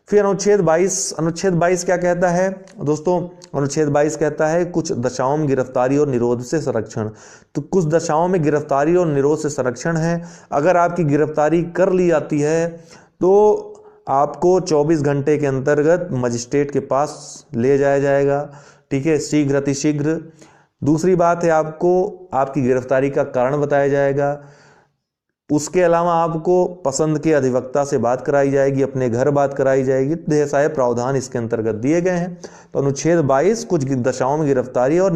Speaker 1: फिर अनुच्छेद 22 क्या कहता है दोस्तों? अनुच्छेद 22 कहता है कुछ दशाओं में गिरफ्तारी और निरोध से संरक्षण। तो कुछ दशाओं में गिरफ्तारी और निरोध से संरक्षण है। अगर आपकी गिरफ्तारी कर ली जाती है तो आपको 24 घंटे के अंतर्गत मजिस्ट्रेट के पास ले जाया जाएगा, ठीक है, शीघ्र अतिशीघ्र। दूसरी बात है, आपको आपकी गिरफ्तारी का कारण बताया जाएगा। उसके अलावा आपको पसंद के अधिवक्ता से बात कराई जाएगी, अपने घर बात कराई जाएगी। ढेर सारे प्रावधान इसके अंतर्गत दिए गए हैं। तो अनुच्छेद 22 कुछ दशाओं में गिरफ्तारी और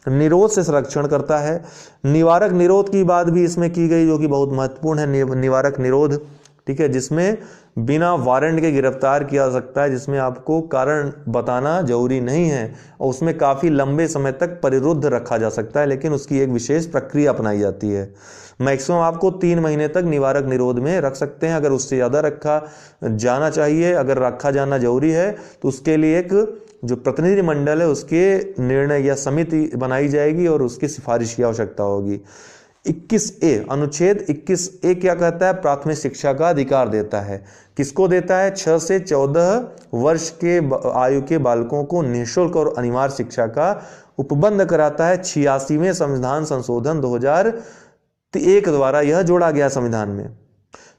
Speaker 1: निरोध से संरक्षण करता है। निवारक निरोध की बात भी इसमें की गई जो कि बहुत महत्वपूर्ण है। निवारक निरोध, ठीक है, जिसमें बिना वारंट के गिरफ्तार किया जा सकता है, जिसमें आपको कारण बताना जरूरी नहीं है और उसमें काफ़ी लंबे समय तक परिरुद्ध रखा जा सकता है, लेकिन उसकी एक विशेष प्रक्रिया अपनाई जाती है। मैक्सिमम आपको 3 महीने तक निवारक निरोध में रख सकते हैं। अगर उससे ज़्यादा रखा जाना चाहिए, अगर रखा जाना जरूरी है तो उसके लिए एक जो प्रतिनिधि मंडल है उसके निर्णय या समिति बनाई जाएगी और उसकी सिफारिश की आवश्यकता होगी। 21A, अनुच्छेद 21A क्या कहता है? प्राथमिक शिक्षा का अधिकार देता है। किसको देता है? 6 से 14 वर्ष के आयु के बालकों को निःशुल्क और अनिवार्य शिक्षा का उपबंध कराता है। 86वें संविधान संशोधन 2001 द्वारा यह जोड़ा गया संविधान में।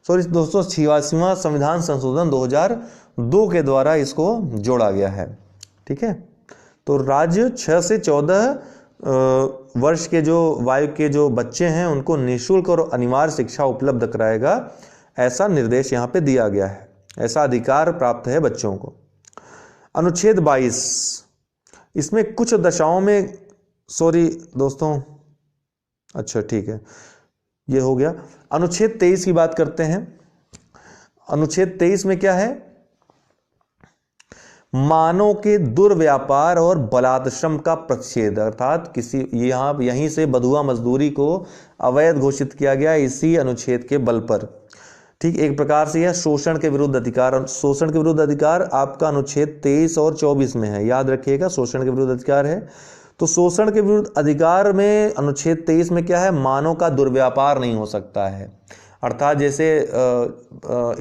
Speaker 1: सॉरी दोस्तों, 86वां संविधान संशोधन 2002 के द्वारा इसको जोड़ा गया है, ठीक है। तो राज्य 6 से 14 वर्ष के जो वायु के जो बच्चे हैं उनको निःशुल्क और अनिवार्य शिक्षा उपलब्ध कराएगा, ऐसा निर्देश यहाँ पे दिया गया है, ऐसा अधिकार प्राप्त है बच्चों को। अनुच्छेद 22, इसमें कुछ दशाओं में, सॉरी दोस्तों, अच्छा ठीक है, ये हो गया। अनुच्छेद 23 की बात करते हैं। अनुच्छेद 23 में क्या है? मानव के दुर्व्यापार और बलात्श्रम का प्रतिषेध, अर्थात यहीं से बधुआ मजदूरी को अवैध घोषित किया गया इसी अनुच्छेद के बल पर, ठीक। एक प्रकार से यह शोषण के विरुद्ध अधिकार, शोषण के विरुद्ध अधिकार आपका अनुच्छेद 23 और 24 में है, याद रखिएगा, शोषण के विरुद्ध अधिकार है। तो शोषण के विरुद्ध अधिकार में अनुच्छेद 23 में क्या है? मानव का दुर्व्यापार नहीं हो सकता है, अर्थात जैसे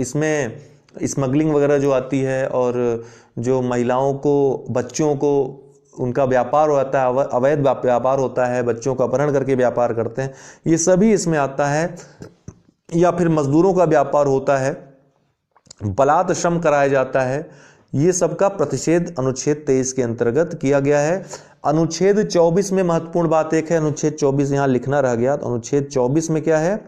Speaker 1: इसमें स्मगलिंग वगैरह जो आती है और जो महिलाओं को, बच्चों को उनका व्यापार होता है, अवैध व्यापार होता है, बच्चों का अपहरण करके व्यापार करते हैं, ये सभी इसमें आता है। या फिर मजदूरों का व्यापार होता है, बलात् श्रम कराया जाता है, ये सब का प्रतिषेध अनुच्छेद 23 के अंतर्गत किया गया है। अनुच्छेद 24 में महत्वपूर्ण बात एक है, अनुच्छेद 24 यहाँ लिखना रह गया, तो अनुच्छेद 24 में क्या है?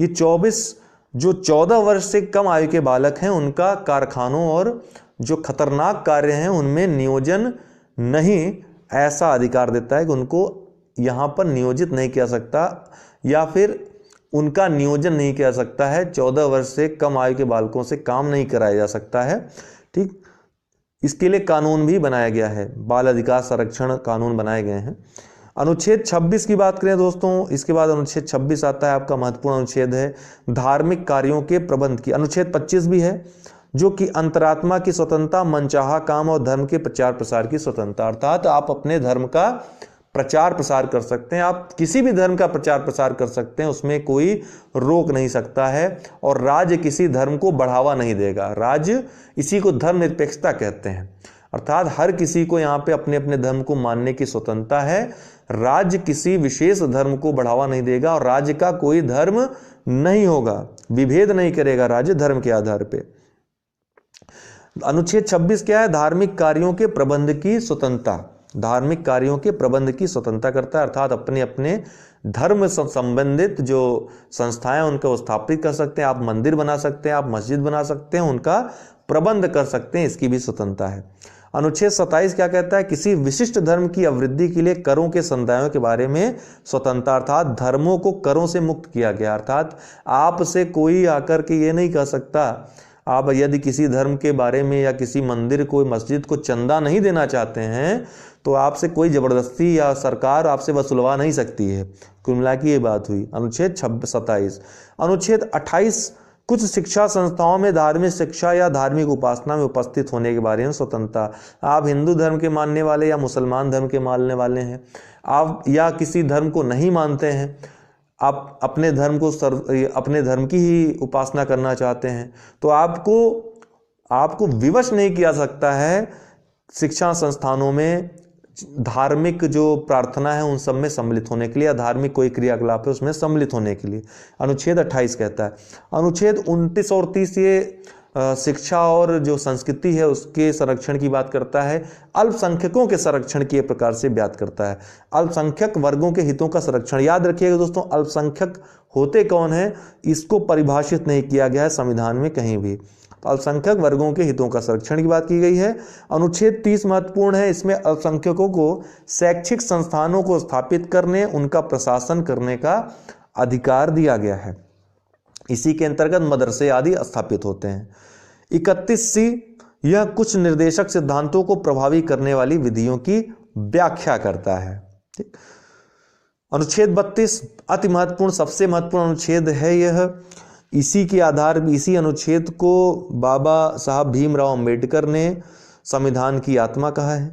Speaker 1: ये 24 जो 14 वर्ष से कम आयु के बालक हैं उनका कारखानों और जो खतरनाक कार्य हैं उनमें नियोजन नहीं, ऐसा अधिकार देता है कि उनको यहाँ पर नियोजित नहीं किया सकता या फिर उनका नियोजन नहीं किया सकता है। 14 वर्ष से कम आयु के बालकों से काम नहीं कराया जा सकता है, ठीक। इसके लिए कानून भी बनाया गया है, बाल अधिकार संरक्षण कानून बनाए गए हैं। अनुच्छेद 26 की बात करें दोस्तों, इसके बाद अनुच्छेद 26 आता है, आपका महत्वपूर्ण अनुच्छेद है धार्मिक कार्यों के प्रबंध की। अनुच्छेद 25 भी है जो कि अंतरात्मा की स्वतंत्रता, मनचाहा काम और धर्म के प्रचार प्रसार की स्वतंत्रता, अर्थात आप अपने धर्म का प्रचार प्रसार कर सकते हैं, आप किसी भी धर्म का प्रचार प्रसार कर सकते हैं, उसमें कोई रोक नहीं सकता है। और राज्य किसी धर्म को बढ़ावा नहीं देगा, राज्य इसी को धर्मनिरपेक्षता कहते हैं, अर्थात हर किसी को यहाँ पे अपने अपने धर्म को मानने की स्वतंत्रता है। राज्य किसी विशेष धर्म को बढ़ावा नहीं देगा और राज्य का कोई धर्म नहीं होगा, विभेद नहीं करेगा राज्य धर्म के आधार पे। अनुच्छेद 26 क्या है? धार्मिक कार्यों के प्रबंध की स्वतंत्रता, धार्मिक कार्यों के प्रबंध की स्वतंत्रता करता है, अर्थात अपने अपने धर्म संबंधित जो संस्थाएं उनको स्थापित कर सकते हैं, आप मंदिर बना सकते हैं, आप मस्जिद बना सकते हैं, उनका प्रबंध कर सकते हैं, इसकी भी स्वतंत्रता है। अनुच्छेद 27 क्या कहता है? किसी विशिष्ट धर्म की अवृद्धि के लिए करों के संदायों के बारे में स्वतंत्रता, अर्थात धर्मों को करों से मुक्त किया गया, अर्थात आपसे कोई आकर के ये नहीं कह सकता, आप यदि किसी धर्म के बारे में या किसी मंदिर को, मस्जिद को चंदा नहीं देना चाहते हैं तो आपसे कोई ज़बरदस्ती या सरकार आपसे वसूलवा नहीं सकती है। कुल मिला के ये बात हुई। अनुच्छेद 27। अनुच्छेद 28 कुछ शिक्षा संस्थाओं में धार्मिक शिक्षा या धार्मिक उपासना में उपस्थित होने के बारे में स्वतंत्रता। आप हिंदू धर्म के मानने वाले या मुसलमान धर्म के मानने वाले हैं, आप या किसी धर्म को नहीं मानते हैं, आप अपने धर्म की ही उपासना करना चाहते हैं, तो आपको विवश नहीं किया सकता है शिक्षा संस्थानों में धार्मिक जो प्रार्थना है उन सब में सम्मिलित होने के लिए, या धार्मिक कोई क्रियाकलाप है उसमें सम्मिलित होने के लिए। अनुच्छेद 28 कहता है। अनुच्छेद 29 और 30 ये शिक्षा और जो संस्कृति है उसके संरक्षण की बात करता है। अल्पसंख्यकों के संरक्षण की प्रकार से बात करता है। अल्पसंख्यक वर्गों के हितों का संरक्षण। याद रखिएगा दोस्तों, अल्पसंख्यक होते कौन है इसको परिभाषित नहीं किया गया है संविधान में कहीं भी। तो अल्पसंख्यक वर्गों के हितों का संरक्षण की बात की गई है। अनुच्छेद 30 महत्वपूर्ण है। इसमें अल्पसंख्यकों को शैक्षिक संस्थानों को स्थापित करने, उनका प्रशासन करने का अधिकार दिया गया है। इसी के अंतर्गत मदरसे आदि स्थापित होते हैं। 31C यह कुछ निर्देशक सिद्धांतों को प्रभावी करने वाली विधियों की व्याख्या करता है। ठीक। अनुच्छेद 32 अति महत्वपूर्ण, सबसे महत्वपूर्ण अनुच्छेद है यह। इसी अनुच्छेद को बाबा साहब भीमराव अंबेडकर ने संविधान की आत्मा कहा है।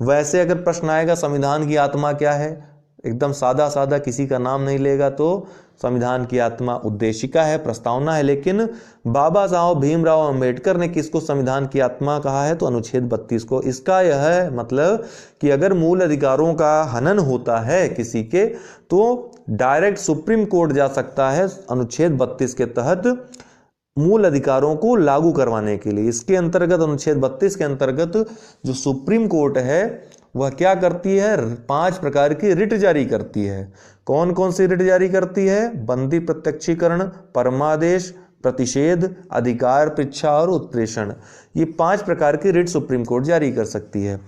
Speaker 1: वैसे अगर प्रश्न आएगा संविधान की आत्मा क्या है, एकदम सादा सादा किसी का नाम नहीं लेगा तो संविधान की आत्मा उद्देशिका है, प्रस्तावना है। लेकिन बाबा साहब भीमराव अंबेडकर ने किसको संविधान की आत्मा कहा है, तो अनुच्छेद 32 को। इसका यह मतलब कि अगर मूल अधिकारों का हनन होता है किसी के तो डायरेक्ट सुप्रीम कोर्ट जा सकता है अनुच्छेद 32 के तहत मूल अधिकारों को लागू करवाने के लिए। इसके अंतर्गत अनुच्छेद 32 के अंतर्गत जो सुप्रीम कोर्ट है वह क्या करती है, 5 प्रकार की रिट जारी करती है। कौन कौन सी रिट जारी करती है? बंदी प्रत्यक्षीकरण, परमादेश, प्रतिषेध, अधिकार परीक्षा और उत्प्रेषण। ये 5 प्रकार की रिट सुप्रीम कोर्ट जारी कर सकती है।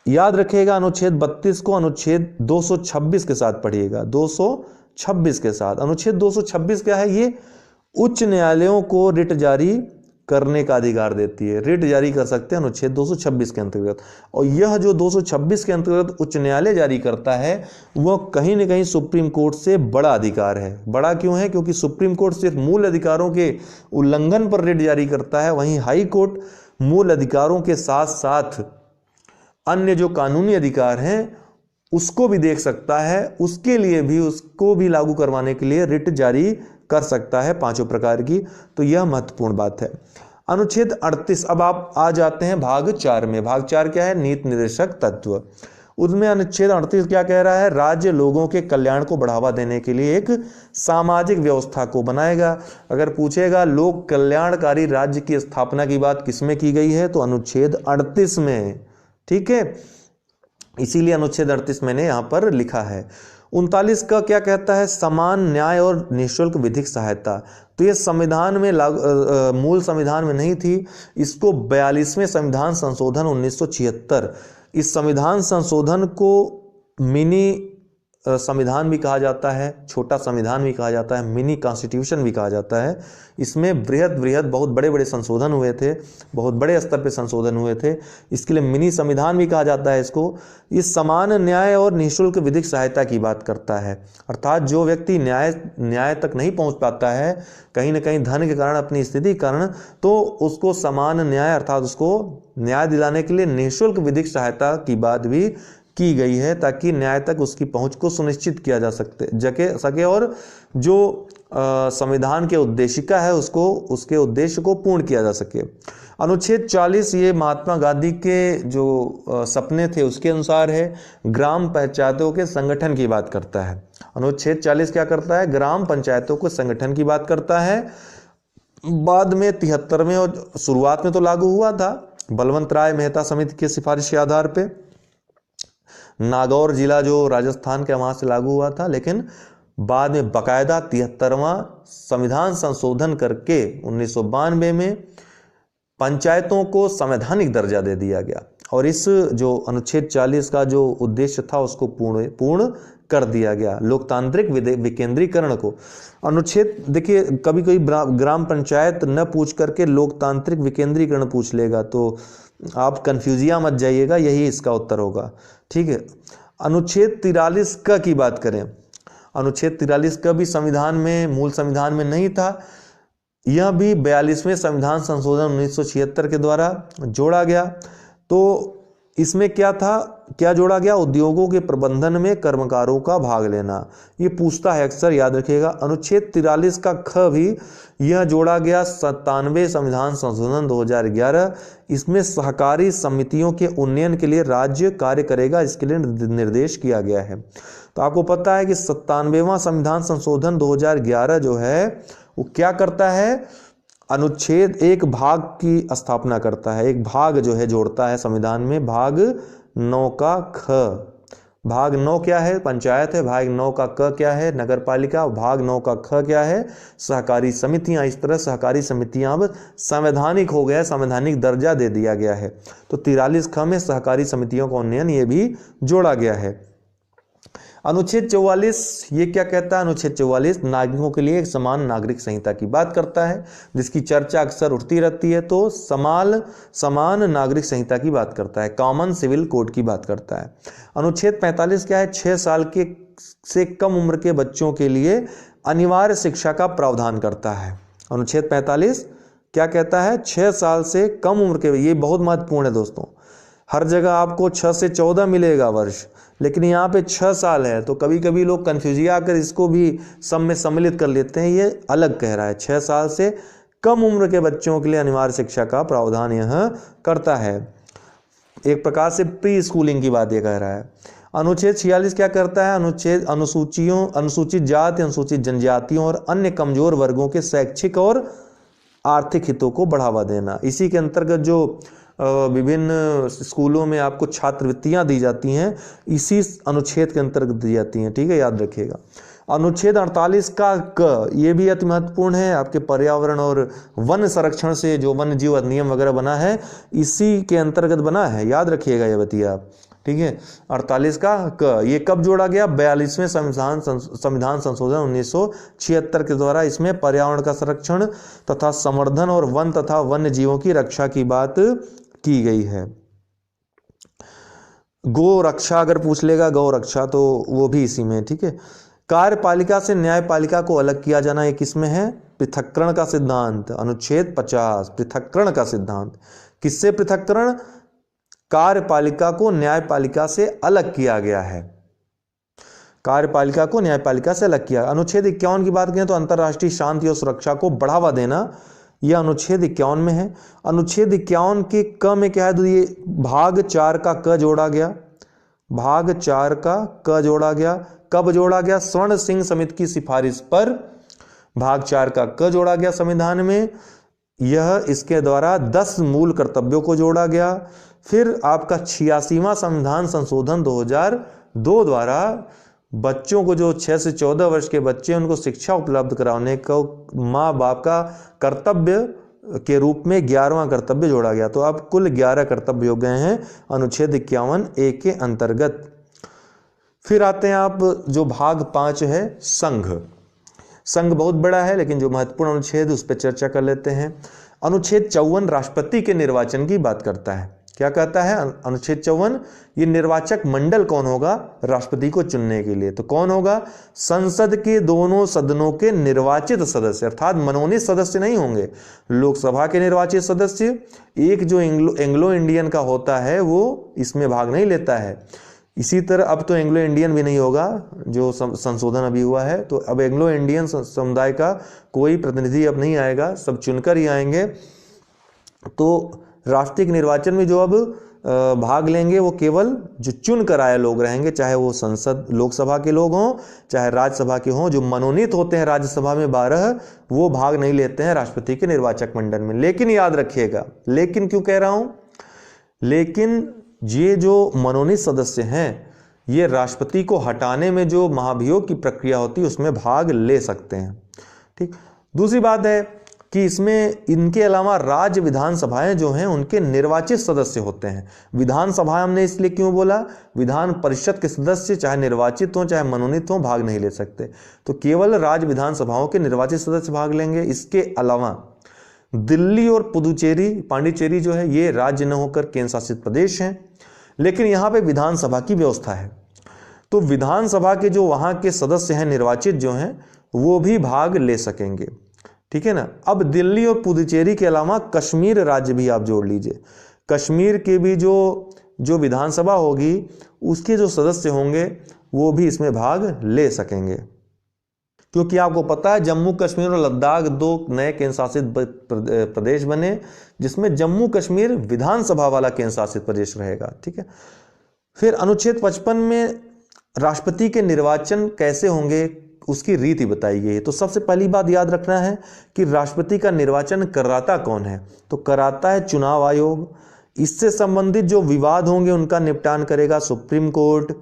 Speaker 1: याद रखिएगा अनुच्छेद 32 को अनुच्छेद 226 के साथ पढ़िएगा, 226 के साथ। अनुच्छेद 226 क्या है? ये उच्च न्यायालयों को रिट जारी करने का अधिकार देती है। रिट जारी कर सकते हैं अनुच्छेद 226 के अंतर्गत। और यह जो 226 के अंतर्गत उच्च न्यायालय जारी करता है वह कहीं न कहीं सुप्रीम कोर्ट से बड़ा अधिकार है। बड़ा क्यों है? क्योंकि सुप्रीम कोर्ट सिर्फ मूल अधिकारों के उल्लंघन पर रिट जारी करता है, वहीं हाई कोर्ट मूल अधिकारों के साथ साथ अन्य जो कानूनी अधिकार हैं उसको भी देख सकता है, उसके लिए भी, उसको भी लागू करवाने के लिए रिट जारी कर सकता है 5 प्रकार की। तो यह महत्वपूर्ण बात है। अनुच्छेद 38। अब आप आ जाते हैं भाग 4 में। भाग 4 क्या है? नीति निर्देशक तत्व। उसमें अनुच्छेद 38 क्या कह रहा है? राज्य लोगों के कल्याण को बढ़ावा देने के लिए एक सामाजिक व्यवस्था को बनाएगा। अगर पूछेगा लोक कल्याणकारी राज्य की स्थापना की बात किसमें की गई है, तो अनुच्छेद 38 में। ठीक है, इसीलिए अनुच्छेद 38 मैंने यहां पर लिखा है। 39 का क्या कहता है? समान न्याय और निःशुल्क विधिक सहायता। तो ये संविधान में मूल संविधान में नहीं थी, इसको 42वें संविधान संशोधन 1976, इस संविधान संशोधन को मिनी संविधान भी कहा जाता है, छोटा संविधान भी कहा जाता है, मिनी कॉन्स्टिट्यूशन भी कहा जाता है। इसमें बृहद बहुत बड़े बड़े संशोधन हुए थे, बहुत बड़े स्तर पे संशोधन हुए थे, इसके लिए मिनी संविधान भी कहा जाता है इसको। इस समान न्याय और निःशुल्क विधिक सहायता की बात करता है। अर्थात जो व्यक्ति न्याय तक नहीं पहुंच पाता है कहीं ना कहीं धन के कारण, अपनी स्थिति के कारण, तो उसको समान न्याय अर्थात उसको न्याय दिलाने के लिए निःशुल्क विधिक सहायता की बात भी की गई है, ताकि न्याय तक उसकी पहुंच को सुनिश्चित किया जा सके और जो संविधान के उद्देशिका है उसके उद्देश्य को पूर्ण किया जा सके। अनुच्छेद 40 ये महात्मा गांधी के जो सपने थे उसके अनुसार है, ग्राम पंचायतों के संगठन की बात करता है। अनुच्छेद 40 क्या करता है? ग्राम पंचायतों के संगठन की बात करता है। बाद में 73वें और शुरुआत में तो लागू हुआ था बलवंत राय मेहता समिति की सिफारिश के आधार पे, नागौर जिला जो राजस्थान के वहां से लागू हुआ था, लेकिन बाद में बकायदा 73वां संविधान संशोधन करके 1992 में पंचायतों को संवैधानिक दर्जा दे दिया गया और इस जो अनुच्छेद 40 का जो उद्देश्य था उसको पूर्ण कर दिया गया, लोकतांत्रिक विकेंद्रीकरण को। अनुच्छेद देखिए, कभी कभी ग्राम पंचायत न पूछ करके लोकतांत्रिक विकेंद्रीकरण पूछ लेगा, तो आप कंफ्यूजिया मत जाइएगा, यही इसका उत्तर होगा। ठीक है, अनुच्छेद 43 क की बात करें, अनुच्छेद 43 क भी संविधान में, मूल संविधान में नहीं था, यह भी 42वें संविधान संशोधन 1976 के द्वारा जोड़ा गया। तो इसमें क्या था, क्या जोड़ा गया, उद्योगों के प्रबंधन में कर्मकारों का भाग लेना, ये पूछता है अक्सर, याद रखिएगा। अनुच्छेद 43 का ख भी यह जोड़ा गया 97वें संविधान संशोधन 2011, इसमें सहकारी समितियों के उन्नयन के लिए राज्य कार्य करेगा, इसके लिए निर्देश किया गया है। तो आपको पता है कि 97वां संविधान संशोधन 2011 जो है वो क्या करता है, अनुच्छेद एक भाग की स्थापना करता है, एक भाग जो है जोड़ता है संविधान में, भाग 9 का ख। भाग 9 क्या है, पंचायत है, भाग 9 का क क्या है, नगर पालिका, भाग 9 का ख क्या है, सहकारी समितियां। इस तरह सहकारी समितियां अब संवैधानिक हो गया, संवैधानिक दर्जा दे दिया गया है। तो 43 ख में सहकारी समितियों का उन्नयन ये भी जोड़ा गया है। अनुच्छेद 44 ये क्या कहता है, अनुच्छेद 44 नागरिकों के लिए एक समान नागरिक संहिता की बात करता है, जिसकी चर्चा अक्सर उठती रहती है। तो समान नागरिक संहिता की बात करता है, कॉमन सिविल कोड की बात करता है। अनुच्छेद 45 क्या है, 6 साल के से कम उम्र के बच्चों के लिए अनिवार्य शिक्षा का प्रावधान करता है। अनुच्छेद 45 क्या कहता है, 6 साल से कम उम्र के, ये बहुत महत्वपूर्ण है दोस्तों, हर जगह आपको 6 से 14 मिलेगा वर्ष, लेकिन यहाँ पे 6 साल है, तो कभी कभी लोग कंफ्यूजिया कर इसको भी सब में सम्मिलित कर लेते हैं, ये अलग कह रहा है। 6 साल से कम उम्र के बच्चों के लिए अनिवार्य शिक्षा का प्रावधान यह करता है, एक प्रकार से प्री स्कूलिंग की बात ये कह रहा है। अनुच्छेद 46 क्या करता है, अनुसूचित जाति, अनुसूचित जनजातियों और अन्य कमजोर वर्गों के शैक्षिक और आर्थिक हितों को बढ़ावा देना। इसी के अंतर्गत जो विभिन्न स्कूलों में आपको छात्रवृत्तियां दी जाती हैं, इसी अनुच्छेद के अंतर्गत दी जाती हैं। ठीक है, याद रखिएगा। अनुच्छेद 48 का क ये भी अति महत्वपूर्ण है, आपके पर्यावरण और वन संरक्षण से जो वन्य जीव अधिनियम वगैरह बना है, इसी के अंतर्गत बना है, याद रखिएगा ये बतिया आप। ठीक है, 48 का क ये कब जोड़ा गया, 42वें संविधान संशोधन 1976 के द्वारा। इसमें पर्यावरण का संरक्षण तथा संवर्धन और वन तथा वन्य जीवों की रक्षा की बात की गई है। गौ रक्षा अगर पूछ लेगा, गौ रक्षा, तो वो भी इसी में। ठीक है, कार्यपालिका से न्यायपालिका को अलग किया जाना, ये किसमें है, पृथक्करण का सिद्धांत, अनुच्छेद 50, पृथक्करण का सिद्धांत। किससे पृथक्करण, कार्यपालिका को न्यायपालिका से अलग किया गया है, कार्यपालिका को न्यायपालिका से अलग किया। अनुच्छेद 51 की बात करें तो अंतर्राष्ट्रीय शांति और सुरक्षा को बढ़ावा देना, यह अनुच्छेद 51 में है। अनुच्छेद 51 के क में क्या है, तो ये भाग 4 का क जोड़ा गया, भाग 4 का क जोड़ा गया। कब जोड़ा गया, स्वर्ण सिंह समिति की सिफारिश पर भाग 4 का क जोड़ा गया संविधान में। यह इसके द्वारा 10 मूल कर्तव्यों को जोड़ा गया। फिर आपका 86वां संविधान संशोधन 2002 द्वारा बच्चों को, जो 6 से 14 वर्ष के बच्चे, उनको शिक्षा उपलब्ध कराने को माँ बाप का कर्तव्य के रूप में 11वां कर्तव्य जोड़ा गया। तो अब कुल 11 कर्तव्य हो गए हैं अनुच्छेद 51A के अंतर्गत। फिर आते हैं आप जो भाग 5 है, संघ। संघ बहुत बड़ा है, लेकिन जो महत्वपूर्ण अनुच्छेद उस पर चर्चा कर लेते हैं। अनुच्छेद 54 राष्ट्रपति के निर्वाचन की बात करता है। क्या कहता है अनुच्छेद 54, ये निर्वाचक मंडल कौन होगा राष्ट्रपति को चुनने के लिए, तो कौन होगा, संसद के दोनों सदनों के निर्वाचित सदस्य, अर्थात मनोनीत सदस्य नहीं होंगे, लोकसभा के निर्वाचित सदस्य। एक जो एंग्लो इंडियन का होता है वो इसमें भाग नहीं लेता है। इसी तरह अब तो एंग्लो इंडियन भी नहीं होगा, जो संशोधन अभी हुआ है, तो अब एंग्लो इंडियन समुदाय का कोई प्रतिनिधि अब नहीं आएगा, सब चुनकर ही आएंगे। तो राष्ट्रीय निर्वाचन में जो अब भाग लेंगे वो केवल जो चुन कर आए लोग रहेंगे, चाहे वो संसद लोकसभा के लोग हों, चाहे राज्यसभा के हों। जो मनोनीत होते हैं राज्यसभा में 12, वो भाग नहीं लेते हैं राष्ट्रपति के निर्वाचक मंडल में। लेकिन याद रखिएगा, लेकिन क्यों कह रहा हूं, लेकिन ये जो मनोनीत सदस्य हैं, ये राष्ट्रपति को हटाने में जो महाभियोग की प्रक्रिया होती है उसमें भाग ले सकते हैं। ठीक, दूसरी बात है कि इसमें इनके अलावा राज्य विधानसभाएं जो हैं उनके निर्वाचित सदस्य होते हैं। विधानसभा हमने इसलिए क्यों बोला, विधान परिषद के सदस्य चाहे निर्वाचित हों चाहे मनोनीत हों भाग नहीं ले सकते, तो केवल राज्य विधानसभाओं के निर्वाचित सदस्य भाग लेंगे। इसके अलावा दिल्ली और पुदुचेरी, पांडिचेरी जो है ये राज्य न होकर केंद्र शासित प्रदेश हैं, लेकिन यहाँ पे विधानसभा की व्यवस्था है, तो विधानसभा के जो वहाँ के सदस्य हैं निर्वाचित जो हैं वो भी भाग ले सकेंगे, ठीक है ना। अब दिल्ली और पुदुचेरी के अलावा कश्मीर राज्य भी आप जोड़ लीजिए, कश्मीर के भी जो विधानसभा होगी उसके जो सदस्य होंगे वो भी इसमें भाग ले सकेंगे, क्योंकि आपको पता है जम्मू कश्मीर और लद्दाख 2 नए केंद्र शासित प्रदेश बने, जिसमें जम्मू कश्मीर विधानसभा वाला केंद्र शासित प्रदेश रहेगा, ठीक है। फिर अनुच्छेद 55 में राष्ट्रपति के निर्वाचन कैसे होंगे उसकी रीति बताई गई है। तो सबसे पहली बात याद रखना है कि राष्ट्रपति का निर्वाचन कराता कौन है, तो कराता है चुनाव आयोग। इससे संबंधित जो विवाद होंगे उनका निपटान करेगा सुप्रीम कोर्ट,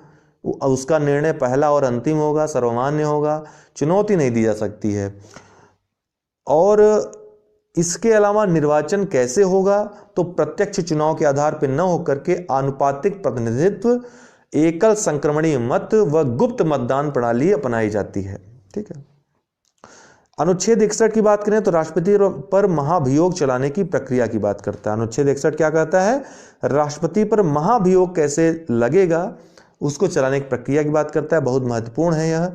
Speaker 1: उसका निर्णय पहला और अंतिम होगा, सर्वमान्य होगा, चुनौती नहीं दी जा सकती है। और इसके अलावा निर्वाचन कैसे होगा, तो प्रत्यक्ष चुनाव के आधार पर न होकर के आनुपातिक प्रतिनिधित्व, एकल संक्रमणीय मत व गुप्त मतदान प्रणाली अपनाई जाती है, ठीक है। अनुच्छेद 61 की बात करें तो राष्ट्रपति पर महाभियोग चलाने की प्रक्रिया की बात करता है। अनुच्छेद 61 क्या कहता है, राष्ट्रपति पर महाभियोग कैसे लगेगा उसको चलाने की प्रक्रिया की बात करता है, बहुत महत्वपूर्ण है यह।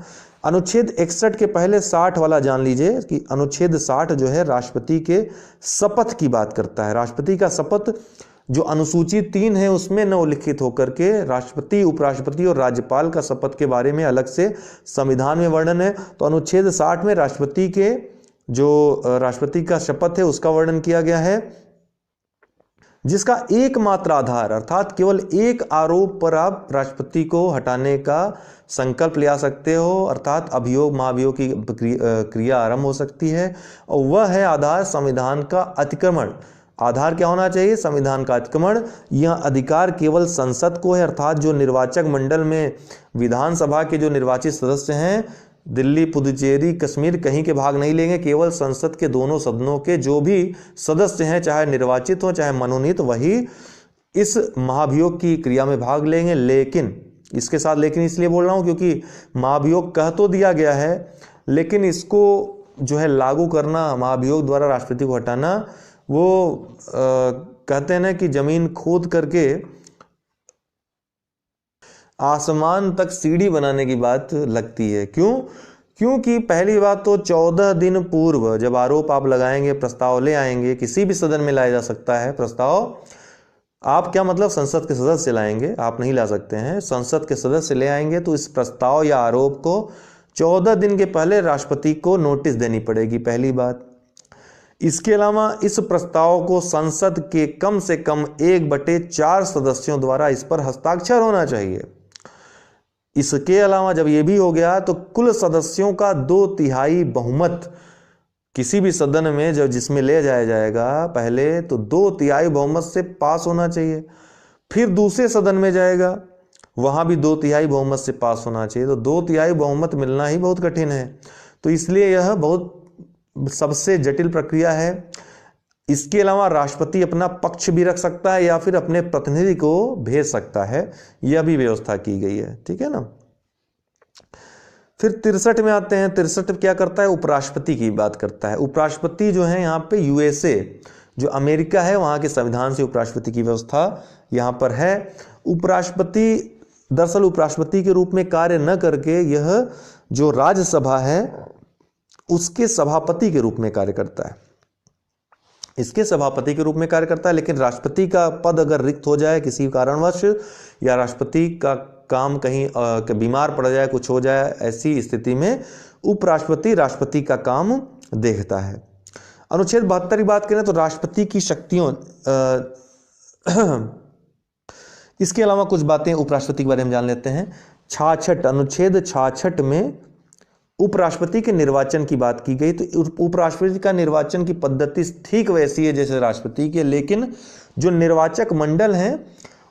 Speaker 1: अनुच्छेद 61 के पहले 60 वाला जान लीजिए कि अनुच्छेद 60 जो है राष्ट्रपति के शपथ की बात करता है। राष्ट्रपति का शपथ जो अनुसूची 3 है उसमें न उल्लिखित होकर के राष्ट्रपति, उपराष्ट्रपति और राज्यपाल का शपथ के बारे में अलग से संविधान में वर्णन है। तो अनुच्छेद 60 में राष्ट्रपति का शपथ है उसका वर्णन किया गया है, जिसका एकमात्र आधार अर्थात केवल एक आरोप पर आप राष्ट्रपति को हटाने का संकल्प ले आ सकते हो, अर्थात अभियोग महाभियोग की क्रिया आरंभ हो सकती है, और वह है आधार संविधान का अतिक्रमण। आधार क्या होना चाहिए, संविधान का अतिक्रमण। यह अधिकार केवल संसद को है, अर्थात जो निर्वाचक मंडल में विधानसभा के जो निर्वाचित सदस्य हैं दिल्ली, पुदुचेरी, कश्मीर कहीं के भाग नहीं लेंगे, केवल संसद के दोनों सदनों के जो भी सदस्य हैं चाहे निर्वाचित हो चाहे मनोनीत वही इस महाभियोग की क्रिया में भाग लेंगे। लेकिन इसके साथ लेकिन इसलिए बोल रहा हूं क्योंकि महाभियोग कह तो दिया गया है, लेकिन इसको जो है लागू करना, महाभियोग द्वारा राष्ट्रपति को हटाना, वो कहते हैं ना कि जमीन खोद करके आसमान तक सीढ़ी बनाने की बात लगती है। क्यों? क्योंकि पहली बात तो 14 दिन पूर्व जब आरोप आप लगाएंगे, प्रस्ताव ले आएंगे, किसी भी सदन में लाया जा सकता है प्रस्ताव। आप क्या मतलब संसद के सदस्य लाएंगे, आप नहीं ला सकते हैं, संसद के सदस्य ले आएंगे, तो इस प्रस्ताव या आरोप को 14 दिन के पहले राष्ट्रपति को नोटिस देनी पड़ेगी, पहली बात। इसके अलावा इस प्रस्ताव को संसद के कम से कम 1/4 सदस्यों द्वारा इस पर हस्ताक्षर होना चाहिए। इसके अलावा जब ये भी हो गया तो कुल सदस्यों का 2/3 बहुमत किसी भी सदन में जब जिसमें ले जाया जाएगा पहले तो 2/3 बहुमत से पास होना चाहिए। फिर दूसरे सदन में जाएगा वहां भी 2/3 बहुमत से पास होना चाहिए। तो 2/3 बहुमत मिलना ही बहुत कठिन है, तो इसलिए यह बहुत सबसे जटिल प्रक्रिया है। इसके अलावा राष्ट्रपति अपना पक्ष भी रख सकता है या फिर अपने प्रतिनिधि को भेज सकता है, यह भी व्यवस्था की गई है, ठीक है ना। फिर 63 में आते हैं। 63 क्या करता है, उपराष्ट्रपति की बात करता है। उपराष्ट्रपति जो है यहाँ पे यूएसए जो अमेरिका है वहाँ के संविधान से उपराष्ट्रपति की व्यवस्था यहाँ पर है। उपराष्ट्रपति दरअसल उपराष्ट्रपति के रूप में कार्य न करके यह जो राज्यसभा है उसके सभापति के रूप में कार्य करता है, इसके सभापति के रूप में कार्य करता है। लेकिन राष्ट्रपति का पद अगर रिक्त हो जाए किसी कारणवश या राष्ट्रपति का काम कहीं बीमार पड़ जाए, कुछ हो जाए, ऐसी स्थिति में उपराष्ट्रपति राष्ट्रपति का काम देखता है। अनुच्छेद 72 की बात करें तो राष्ट्रपति की शक्तियों इसके अलावा कुछ बातें उपराष्ट्रपति के बारे में जान लेते हैं। 66 अनुच्छेद 66 में उपराष्ट्रपति के निर्वाचन की बात की गई। तो उपराष्ट्रपति का निर्वाचन की पद्धति ठीक वैसी है जैसे राष्ट्रपति के, लेकिन जो निर्वाचक मंडल है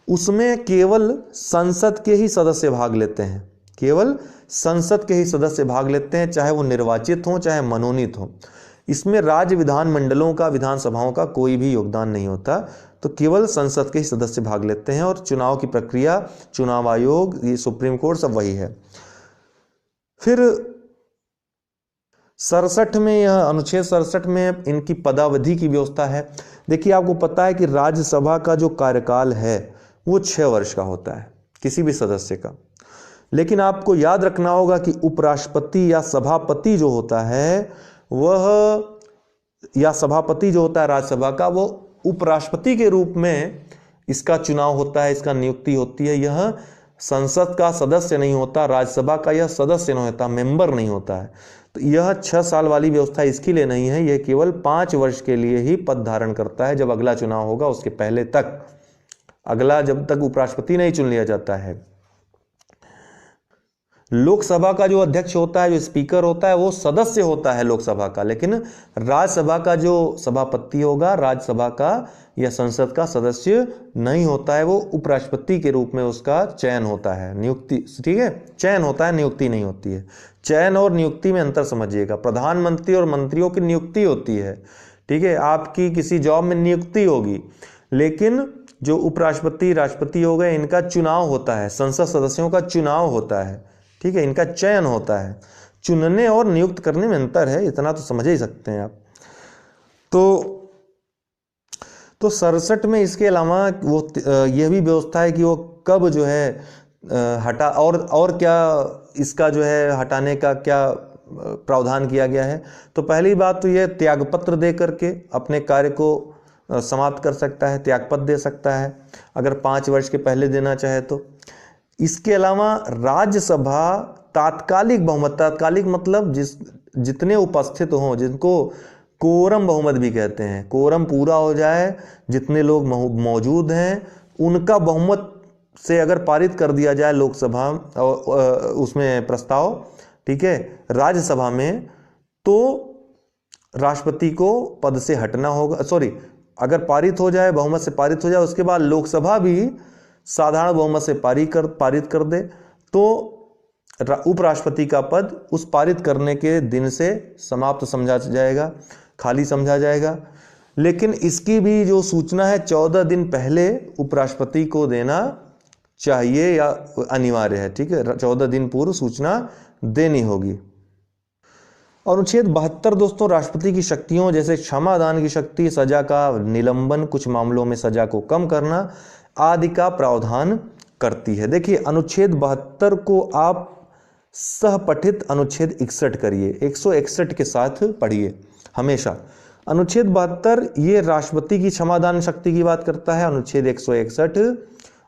Speaker 1: उसमें केवल संसद के ही सदस्य भाग लेते हैं, केवल संसद के ही सदस्य भाग लेते हैं, चाहे वो निर्वाचित हों चाहे मनोनीत हों। इसमें राज्य विधानमंडलों का, विधानसभाओं का कोई भी योगदान नहीं होता, तो केवल संसद के ही सदस्य भाग लेते हैं। और चुनाव की प्रक्रिया, चुनाव आयोग, ये सुप्रीम कोर्ट, सब वही है। फिर 67 में, यह अनुच्छेद 67 में इनकी पदावधि की व्यवस्था है। देखिए, आपको पता है कि राज्यसभा का जो कार्यकाल है वो 6 वर्ष का होता है किसी भी सदस्य का, लेकिन आपको याद रखना होगा कि उपराष्ट्रपति या सभापति जो होता है वह, या सभापति जो होता है राज्यसभा का, वो उपराष्ट्रपति के रूप में इसका चुनाव होता है, इसका नियुक्ति होती है। यह संसद का सदस्य नहीं होता, राज्यसभा का यह सदस्य नहीं होता, मेंबर नहीं होता है। तो यह 6 साल वाली व्यवस्था इसके लिए नहीं है, यह केवल 5 वर्ष के लिए ही पद धारण करता है। जब अगला चुनाव होगा उसके पहले तक, अगला जब तक उपराष्ट्रपति नहीं चुन लिया जाता है। लोकसभा का जो अध्यक्ष होता है, जो स्पीकर होता है, वो सदस्य होता है लोकसभा का, लेकिन राज्यसभा का जो सभापति होगा, राज्यसभा का या संसद का सदस्य नहीं होता है, वो उपराष्ट्रपति के रूप में उसका चयन होता है, नियुक्ति, ठीक है, चयन होता है, नियुक्ति नहीं होती है। चयन और नियुक्ति में अंतर समझिएगा। प्रधानमंत्री और मंत्रियों की नियुक्ति होती है, ठीक है, आपकी किसी जॉब में नियुक्ति होगी, लेकिन जो उपराष्ट्रपति, राष्ट्रपति हो गए, इनका चुनाव होता है, संसद सदस्यों का चुनाव होता है, ठीक है, इनका चयन होता है। चुनने और नियुक्त करने में अंतर है, इतना तो समझ ही सकते हैं आप। तो 67 में इसके अलावा वो यह भी व्यवस्था है कि वो कब जो है हटा, और क्या इसका जो है हटाने का क्या प्रावधान किया गया है। तो पहली बात तो यह त्यागपत्र दे करके अपने कार्य को समाप्त कर सकता है, त्यागपत्र दे सकता है, अगर 5 वर्ष के पहले देना चाहे तो। इसके अलावा राज्यसभा तात्कालिक बहुमत, तात्कालिक मतलब जितने उपस्थित हों, जिनको कोरम बहुमत भी कहते हैं, कोरम पूरा हो जाए, जितने लोग मौजूद हैं, उनका बहुमत से अगर पारित कर दिया जाए लोकसभा उसमें प्रस्ताव, ठीक है, राज्यसभा में, तो राष्ट्रपति को पद से हटना होगा। सॉरी, अगर पारित हो जाए, बहुमत से पारित हो जाए, उसके बाद लोकसभा भी साधारण बहुमत से पारित कर दे, तो उपराष्ट्रपति का पद उस पारित करने के दिन से समाप्त समझा जाएगा, खाली समझा जाएगा। लेकिन इसकी भी जो सूचना है 14 दिन पहले उपराष्ट्रपति को देना चाहिए या अनिवार्य है, ठीक है, 14 दिन पूर्व सूचना देनी होगी। अनुच्छेद 72 दोस्तों राष्ट्रपति की शक्तियों जैसे क्षमादान की शक्ति, सजा का निलंबन, कुछ मामलों में सजा को कम करना आदि का प्रावधान करती है। देखिए, अनुच्छेद 72 को आप सहपठित अनुच्छेद 61 करिए, 161 के साथ पढ़िए हमेशा। अनुच्छेद 72 ये राष्ट्रपति की क्षमादान शक्ति की बात करता है, अनुच्छेद 161।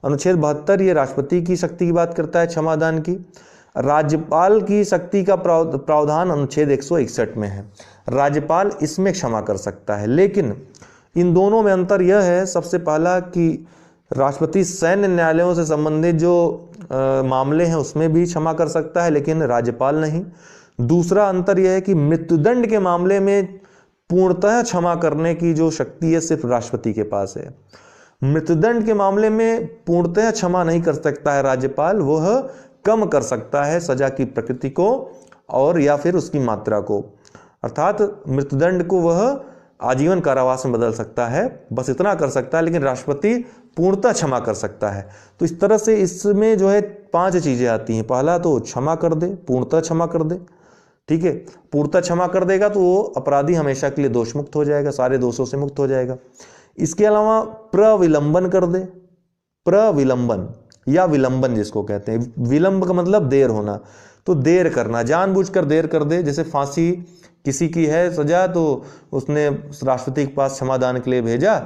Speaker 1: अनुच्छेद 72 ये राष्ट्रपति की शक्ति की बात करता है, क्षमादान की। राज्यपाल की शक्ति का प्रावधान अनुच्छेद 161 में है, राज्यपाल इसमें क्षमा कर सकता है। लेकिन इन दोनों में अंतर यह है, सबसे पहला कि राष्ट्रपति सैन्य न्यायालयों से संबंधित जो मामले हैं उसमें भी क्षमा कर सकता है, लेकिन राज्यपाल नहीं। दूसरा अंतर यह है कि मृत्युदंड के मामले में पूर्णतः क्षमा करने की जो शक्ति है सिर्फ राष्ट्रपति के पास है। मृत्युदंड के मामले में पूर्णतः क्षमा नहीं कर सकता है राज्यपाल, वह कम कर सकता है सजा की प्रकृति को और या फिर उसकी मात्रा को, अर्थात मृत्युदंड को वह आजीवन कारावास में बदल सकता है, बस इतना कर सकता है, लेकिन राष्ट्रपति पूर्णतः क्षमा कर सकता है। तो इस तरह से इसमें जो है 5 चीजें आती हैं। पहला तो क्षमा कर दे, पूर्णतः क्षमा कर दे, ठीक है, पूर्णतः क्षमा कर देगा तो वो अपराधी हमेशा के लिए दोष मुक्त हो जाएगा, सारे दोषों से मुक्त हो जाएगा। इसके अलावा प्रविलंबन कर दे, प्रविलंबन या विलंबन जिसको कहते हैं, विलंब का मतलब देर होना, तो देर करना, जानबूझकर देर कर दे। जैसे फांसी किसी की है सजा, तो उसने राष्ट्रपति के पास क्षमादान के लिए भेजा,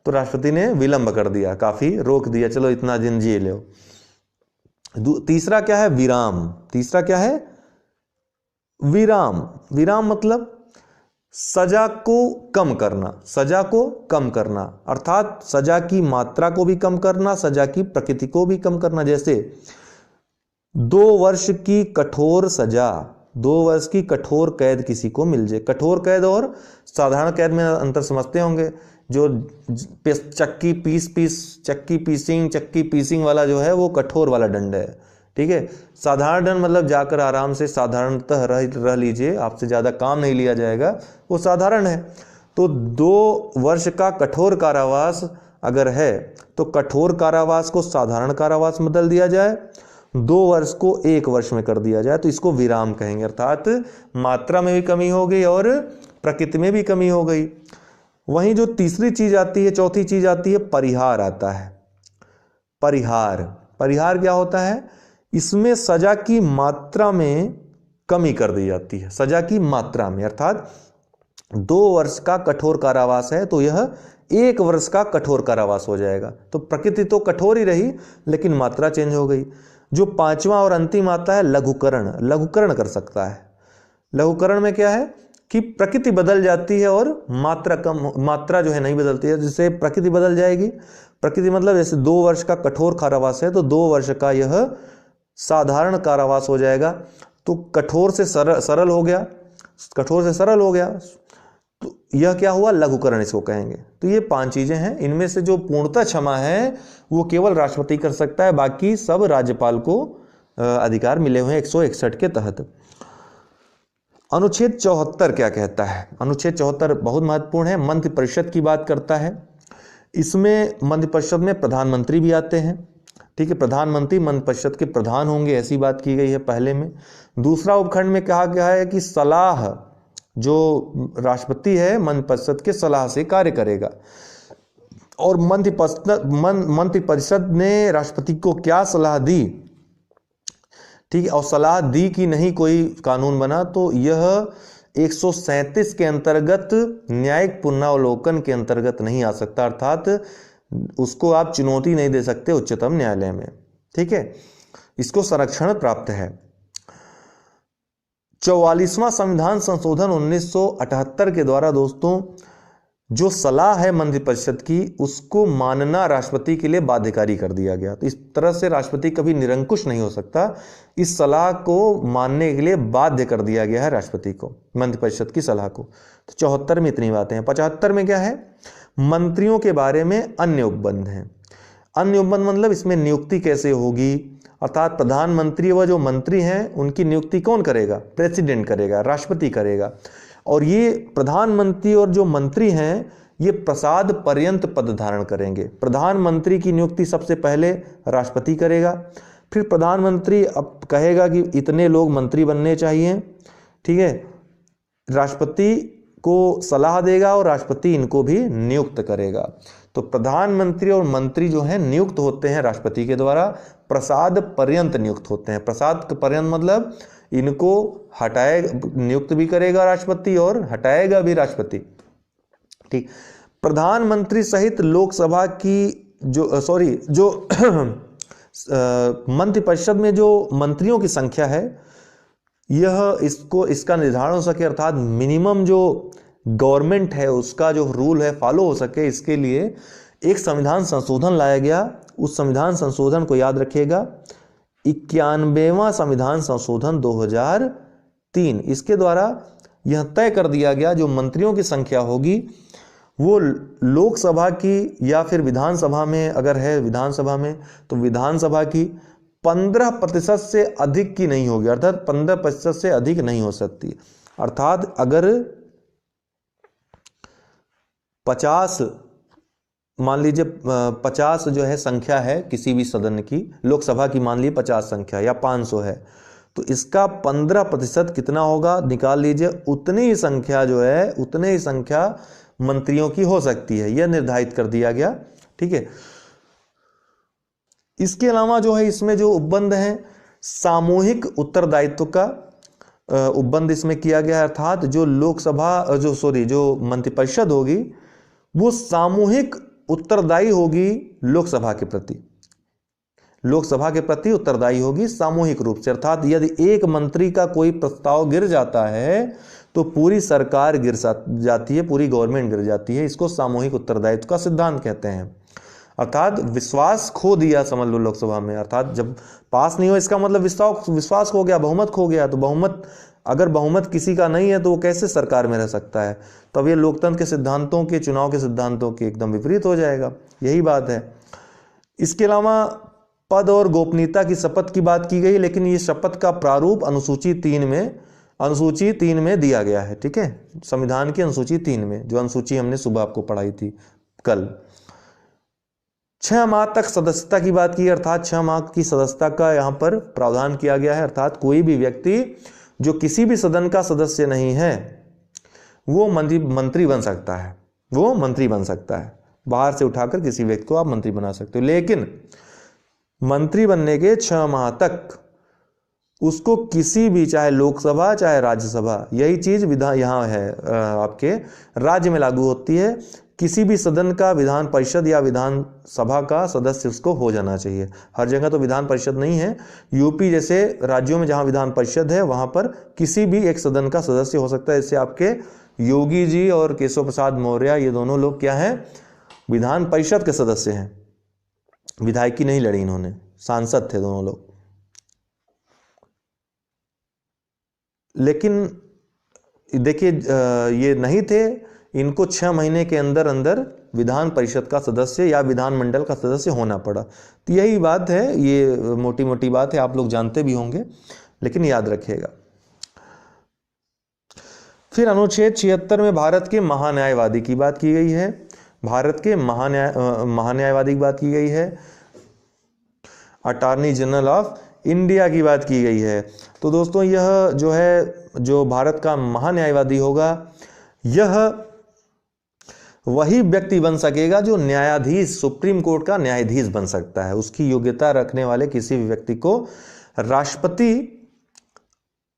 Speaker 1: तो राष्ट्रपति ने विलंब कर दिया, काफी रोक दिया, चलो इतना दिन जी लो। तीसरा क्या है? विराम। तीसरा क्या है? विराम। विराम मतलब सजा को कम करना, सजा को कम करना, अर्थात सजा की मात्रा को भी कम करना, सजा की प्रकृति को भी कम करना। जैसे 2 वर्ष की कठोर सजा, 2 वर्ष की कठोर कैद किसी को मिल जाए। कठोर कैद और साधारण कैद में अंतर समझते होंगे। जो चक्की पीसिंग वाला जो है वो कठोर वाला दंड है, ठीक है। साधारण मतलब जाकर आराम से साधारणतः रह लीजिए, आपसे ज़्यादा काम नहीं लिया जाएगा, वो साधारण है। तो 2 वर्ष का कठोर कारावास अगर है तो कठोर कारावास को साधारण कारावास में बदल दिया जाए, 2 वर्ष को 1 वर्ष में कर दिया जाए, तो इसको विराम कहेंगे। अर्थात मात्रा में भी कमी हो गई और प्रकृति में भी कमी हो गई। वहीं जो तीसरी चीज आती है, चौथी चीज आती है, परिहार आता है। परिहार क्या होता है? इसमें सजा की मात्रा में कमी कर दी जाती है, सजा की मात्रा में। अर्थात 2 वर्ष का कठोर कारावास है तो यह 1 वर्ष का कठोर कारावास हो जाएगा। तो प्रकृति तो कठोर ही रही लेकिन मात्रा चेंज हो गई। जो 5वां और अंतिम आता है लघुकरण, लघुकरण कर सकता है। लघुकरण में क्या है कि प्रकृति बदल जाती है और मात्रा जो है नहीं बदलती है, जिससे प्रकृति बदल जाएगी। प्रकृति मतलब जैसे 2 वर्ष का कठोर कारावास है तो 2 वर्ष का यह साधारण कारावास हो जाएगा। तो कठोर से सरल हो गया, कठोर से सरल हो गया, तो यह क्या हुआ? लघुकरण इसको कहेंगे। तो ये 5 चीजें हैं। इनमें से जो पूर्णतः क्षमा है वो केवल राष्ट्रपति कर सकता है, बाकी सब राज्यपाल को अधिकार मिले हुए हैं 161 के तहत। अनुच्छेद 74 क्या कहता है? अनुच्छेद 74 बहुत महत्वपूर्ण है, मंत्रिपरिषद की बात करता है। इसमें मंत्रिपरिषद में प्रधानमंत्री भी आते हैं, ठीक है। प्रधानमंत्री मंत्रिपरिषद के प्रधान होंगे, ऐसी बात की गई है पहले में। दूसरा उपखंड में कहा गया है कि सलाह, जो राष्ट्रपति है मंत्रिपरिषद के सलाह से कार्य करेगा। और मंत्रिपरिषद ने राष्ट्रपति को क्या सलाह दी, ठीक है, और सलाह दी कि नहीं कोई कानून बना, तो यह 137 के अंतर्गत न्यायिक पुनरावलोकन के अंतर्गत नहीं आ सकता। अर्थात उसको आप चुनौती नहीं दे सकते उच्चतम न्यायालय में, ठीक है। इसको संरक्षण प्राप्त है। 44वां संविधान संशोधन 1978 के द्वारा दोस्तों जो सलाह है मंत्रिपरिषद की उसको मानना राष्ट्रपति के लिए बाध्यकारी कर दिया गया। तो इस तरह से राष्ट्रपति कभी निरंकुश नहीं हो सकता, इस सलाह को मानने के लिए बाध्य कर दिया गया है राष्ट्रपति को, मंत्रिपरिषद की सलाह को। तो 74 में इतनी बातें हैं। 75 में क्या है? मंत्रियों के बारे में अन्य उपबंध हैं। अन्य उपबंध मतलब इसमें नियुक्ति कैसे होगी, अर्थात प्रधानमंत्री व जो मंत्री हैं उनकी नियुक्ति कौन करेगा? प्रेसिडेंट करेगा, राष्ट्रपति करेगा। और ये प्रधानमंत्री और जो मंत्री हैं ये प्रसाद पर्यंत पद धारण करेंगे। प्रधानमंत्री की नियुक्ति सबसे पहले राष्ट्रपति करेगा, फिर प्रधानमंत्री अब कहेगा कि इतने लोग मंत्री बनने चाहिए, ठीक है, राष्ट्रपति को सलाह देगा और राष्ट्रपति इनको भी नियुक्त करेगा। तो प्रधानमंत्री और मंत्री जो हैं नियुक्त होते हैं राष्ट्रपति के द्वारा, प्रसाद पर्यंत नियुक्त होते हैं। प्रसाद पर्यंत मतलब इनको नियुक्त भी करेगा राष्ट्रपति और हटाएगा भी राष्ट्रपति, ठीक। प्रधानमंत्री सहित लोकसभा की जो मंत्रिपरिषद में जो मंत्रियों की संख्या है इसका निर्धारण हो सके, अर्थात मिनिमम जो गवर्नमेंट है उसका जो रूल है फॉलो हो सके, इसके लिए एक संविधान संशोधन लाया गया। उस संविधान संशोधन को याद रखिएगा, 91वां संविधान संशोधन 2003। इसके द्वारा यह तय कर दिया गया जो मंत्रियों की संख्या होगी वो लोकसभा की या फिर विधानसभा में, अगर है विधानसभा में तो विधानसभा की 15% से अधिक की नहीं होगी, अर्थात 15% से अधिक नहीं हो सकती। अर्थात अगर 50 मान लीजिए 50 जो है संख्या है किसी भी सदन की, लोकसभा की मान लीजिए 50 संख्या या 500 है, तो इसका 15% कितना होगा निकाल लीजिए। उतनी ही संख्या जो है उतने ही संख्या मंत्रियों की हो सकती है, यह निर्धारित कर दिया गया, ठीक है। इसके अलावा जो है इसमें जो उपबंध है सामूहिक उत्तरदायित्व का उपबंध इसमें किया गया है, अर्थात जो लोकसभा जो मंत्रिपरिषद होगी वो सामूहिक उत्तरदायी होगी लोकसभा के प्रति उत्तरदायी होगी सामूहिक रूप से। अर्थात यदि एक मंत्री का कोई प्रस्ताव गिर जाता है तो पूरी सरकार गिर जाती है, पूरी गवर्नमेंट गिर जाती है। इसको सामूहिक उत्तरदायित्व का सिद्धांत कहते हैं। अर्थात विश्वास खो दिया समझ लो लोकसभा में, अर्थात जब पास नहीं हो इसका मतलब विश्वास खो गया, बहुमत खो गया। तो अगर बहुमत किसी का नहीं है तो वो कैसे सरकार में रह सकता है? तब ये लोकतंत्र के सिद्धांतों के, चुनाव के सिद्धांतों के एकदम विपरीत हो जाएगा, यही बात है। इसके अलावा पद और गोपनीयता की शपथ की बात की गई, लेकिन ये शपथ का प्रारूप अनुसूची 3 में दिया गया है। ठीक है, संविधान की अनुसूची 3 में, जो अनुसूची हमने सुबह आपको पढ़ाई थी कल। 6 माह तक सदस्यता की बात की, अर्थात 6 माह की सदस्यता का यहाँ पर प्रावधान किया गया है। अर्थात कोई भी व्यक्ति जो किसी भी सदन का सदस्य नहीं है वो मंत्री बन सकता है, वो मंत्री बन सकता है। बाहर से उठाकर किसी व्यक्ति को आप मंत्री बना सकते हो, लेकिन मंत्री बनने के 6 माह तक उसको किसी भी, चाहे लोकसभा चाहे राज्यसभा, यही चीज विधान यहाँ है आपके राज्य में लागू होती है, किसी भी सदन का विधान परिषद या विधानसभा का सदस्य उसको हो जाना चाहिए। हर जगह तो विधान परिषद नहीं है, यूपी जैसे राज्यों में जहां विधान परिषद है वहां पर किसी भी एक सदन का सदस्य हो सकता है। इससे आपके योगी जी और केशव प्रसाद मौर्य, ये दोनों लोग क्या हैं, विधान परिषद के सदस्य हैं, विधायकी नहीं लड़ी इन्होंने, सांसद थे दोनों लोग। लेकिन देखिए ये नहीं थे, इनको 6 महीने के अंदर अंदर विधान परिषद का सदस्य या विधानमंडल का सदस्य होना पड़ा। तो यही बात है, ये मोटी मोटी बात है, आप लोग जानते भी होंगे, लेकिन याद रखिएगा। फिर अनुच्छेद 76 में भारत के महान्यायवादी की बात की गई है, भारत के महान्यायवादी की बात की गई है, अटॉर्नी जनरल ऑफ इंडिया की बात की गई है। तो दोस्तों यह जो है, जो भारत का महान्यायवादी होगा, यह वही व्यक्ति बन सकेगा जो न्यायाधीश, सुप्रीम कोर्ट का न्यायाधीश बन सकता है। उसकी योग्यता रखने वाले किसी भी व्यक्ति को राष्ट्रपति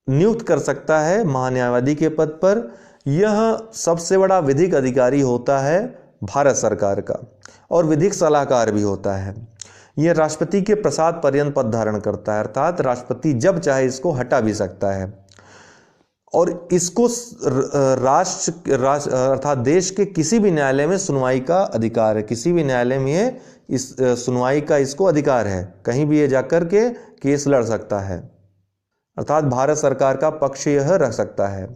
Speaker 1: नियुक्त कर सकता है महान्यायवादी के पद पर। यह सबसे बड़ा विधिक अधिकारी होता है भारत सरकार का, और विधिक सलाहकार भी होता है। यह राष्ट्रपति के प्रसाद पर्यंत पद धारण करता है, अर्थात राष्ट्रपति जब चाहे इसको हटा भी सकता है। और इसको अर्थात देश के किसी भी न्यायालय में सुनवाई का अधिकार है, किसी भी न्यायालय में इस सुनवाई का इसको अधिकार है, कहीं भी ये जाकर के केस लड़ सकता है, अर्थात भारत सरकार का पक्ष यह रख सकता है।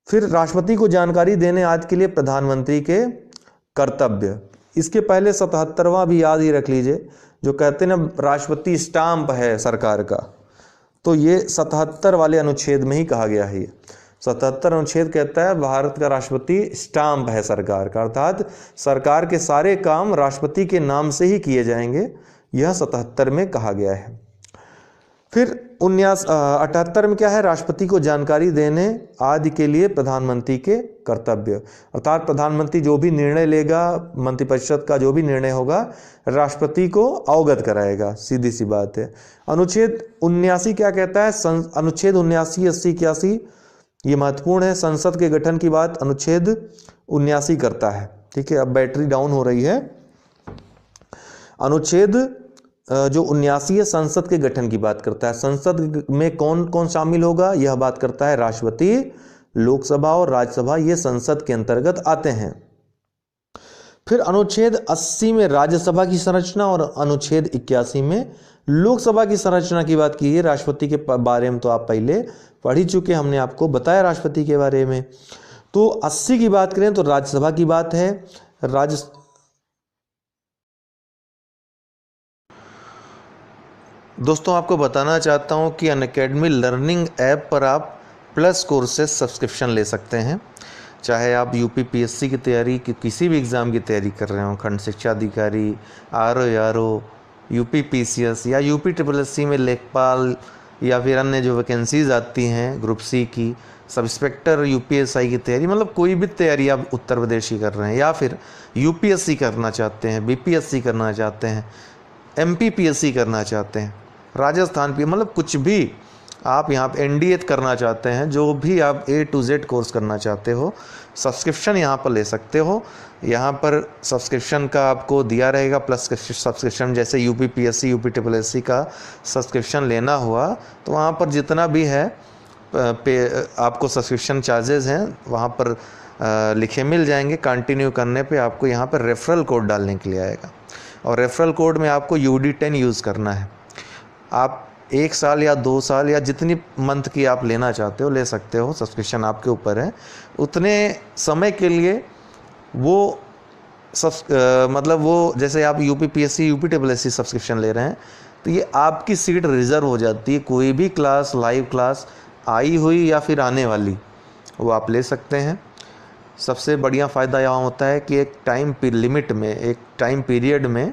Speaker 1: फिर राष्ट्रपति को जानकारी देने आदि के लिए प्रधानमंत्री के कर्तव्य, इसके पहले 77वां भी याद ही रख लीजिए, जो कहते हैं ना राष्ट्रपति स्टाम्प है सरकार का, तो ये 77 वाले अनुच्छेद में ही कहा गया है। 77 अनुच्छेद कहता है भारत का राष्ट्रपति स्टाम्प है सरकार का, अर्थात सरकार के सारे काम राष्ट्रपति के नाम से ही किए जाएंगे, यह 77 में कहा गया है। फिर 78 में क्या है, राष्ट्रपति को जानकारी देने आदि के लिए प्रधानमंत्री के कर्तव्य, अर्थात प्रधानमंत्री जो भी निर्णय लेगा, मंत्रिपरिषद का जो भी निर्णय होगा, राष्ट्रपति को अवगत कराएगा, सीधी सी बात है। अनुच्छेद 79 क्या कहता है, अनुच्छेद 79, 80, 81 ये महत्वपूर्ण है। संसद के गठन की बात अनुच्छेद 79 करता है। ठीक है, अब बैटरी डाउन हो रही है। अनुच्छेद जो 79 है संसद के गठन की बात करता है। संसद में कौन कौन शामिल होगा, यह बात करता है राष्ट्रपति, लोकसभा और राज्यसभा, ये संसद के अंतर्गत आते हैं। फिर अनुच्छेद 80 में राज्यसभा की संरचना और अनुच्छेद 81 में लोकसभा की संरचना की बात की है। राष्ट्रपति के बारे में तो आप पहले पढ़ ही चुके, हमने आपको बताया राष्ट्रपति के बारे में। तो 80 की बात करें तो राज्यसभा की बात है। दोस्तों आपको बताना चाहता हूं कि अनअकैडमी लर्निंग ऐप पर आप प्लस कोर्सेज सब्सक्रिप्शन ले सकते हैं। चाहे आप यूपी पीएससी की तैयारी की किसी भी एग्ज़ाम की तैयारी कर रहे हो, खंड शिक्षा अधिकारी, आरओ, यूपी पीसीएस या यूपी SSSC में लेखपाल या फिर अन्य जो वैकेंसीज आती हैं ग्रुप सी की, सब इंस्पेक्टर यूपीएसआई की तैयारी, मतलब कोई भी तैयारी आप उत्तर प्रदेश की कर रहे हैं या फिर यूपीएससी करना चाहते हैं, बीपीएससी करना चाहते हैं, एमपीपीएससी करना चाहते हैं, राजस्थान भी, मतलब कुछ भी आप यहाँ पे एनडीए करना चाहते हैं, जो भी आप A to Z कोर्स करना चाहते हो, सब्सक्रिप्शन यहाँ पर ले सकते हो। यहाँ पर सब्सक्रिप्शन का आपको दिया रहेगा प्लस सब्सक्रिप्शन, जैसे यूपी पीएससी, यूपी SSSC का सब्सक्रिप्शन लेना हुआ तो वहाँ पर जितना भी है आपको सब्सक्रिप्शन चार्जेस हैं वहाँ पर लिखे मिल जाएंगे। कंटिन्यू करने पे आपको यहाँ पर रेफरल कोड डालने के लिए आएगा, और रेफरल कोड में आपको UD10 यूज़ करना है। आप 1 साल या 2 साल या जितनी मंथ की आप लेना चाहते हो ले सकते हो, सब्सक्रिप्शन आपके ऊपर है। उतने समय के लिए वो मतलब वो जैसे आप यूपीपीएससी यूपीएससी सब्सक्रिप्शन ले रहे हैं तो ये आपकी सीट रिज़र्व हो जाती है। कोई भी क्लास लाइव क्लास आई हुई या फिर आने वाली वो आप ले सकते हैं। सबसे बढ़िया फ़ायदा यहाँ होता है कि एक टाइम लिमिट में, एक टाइम पीरियड में,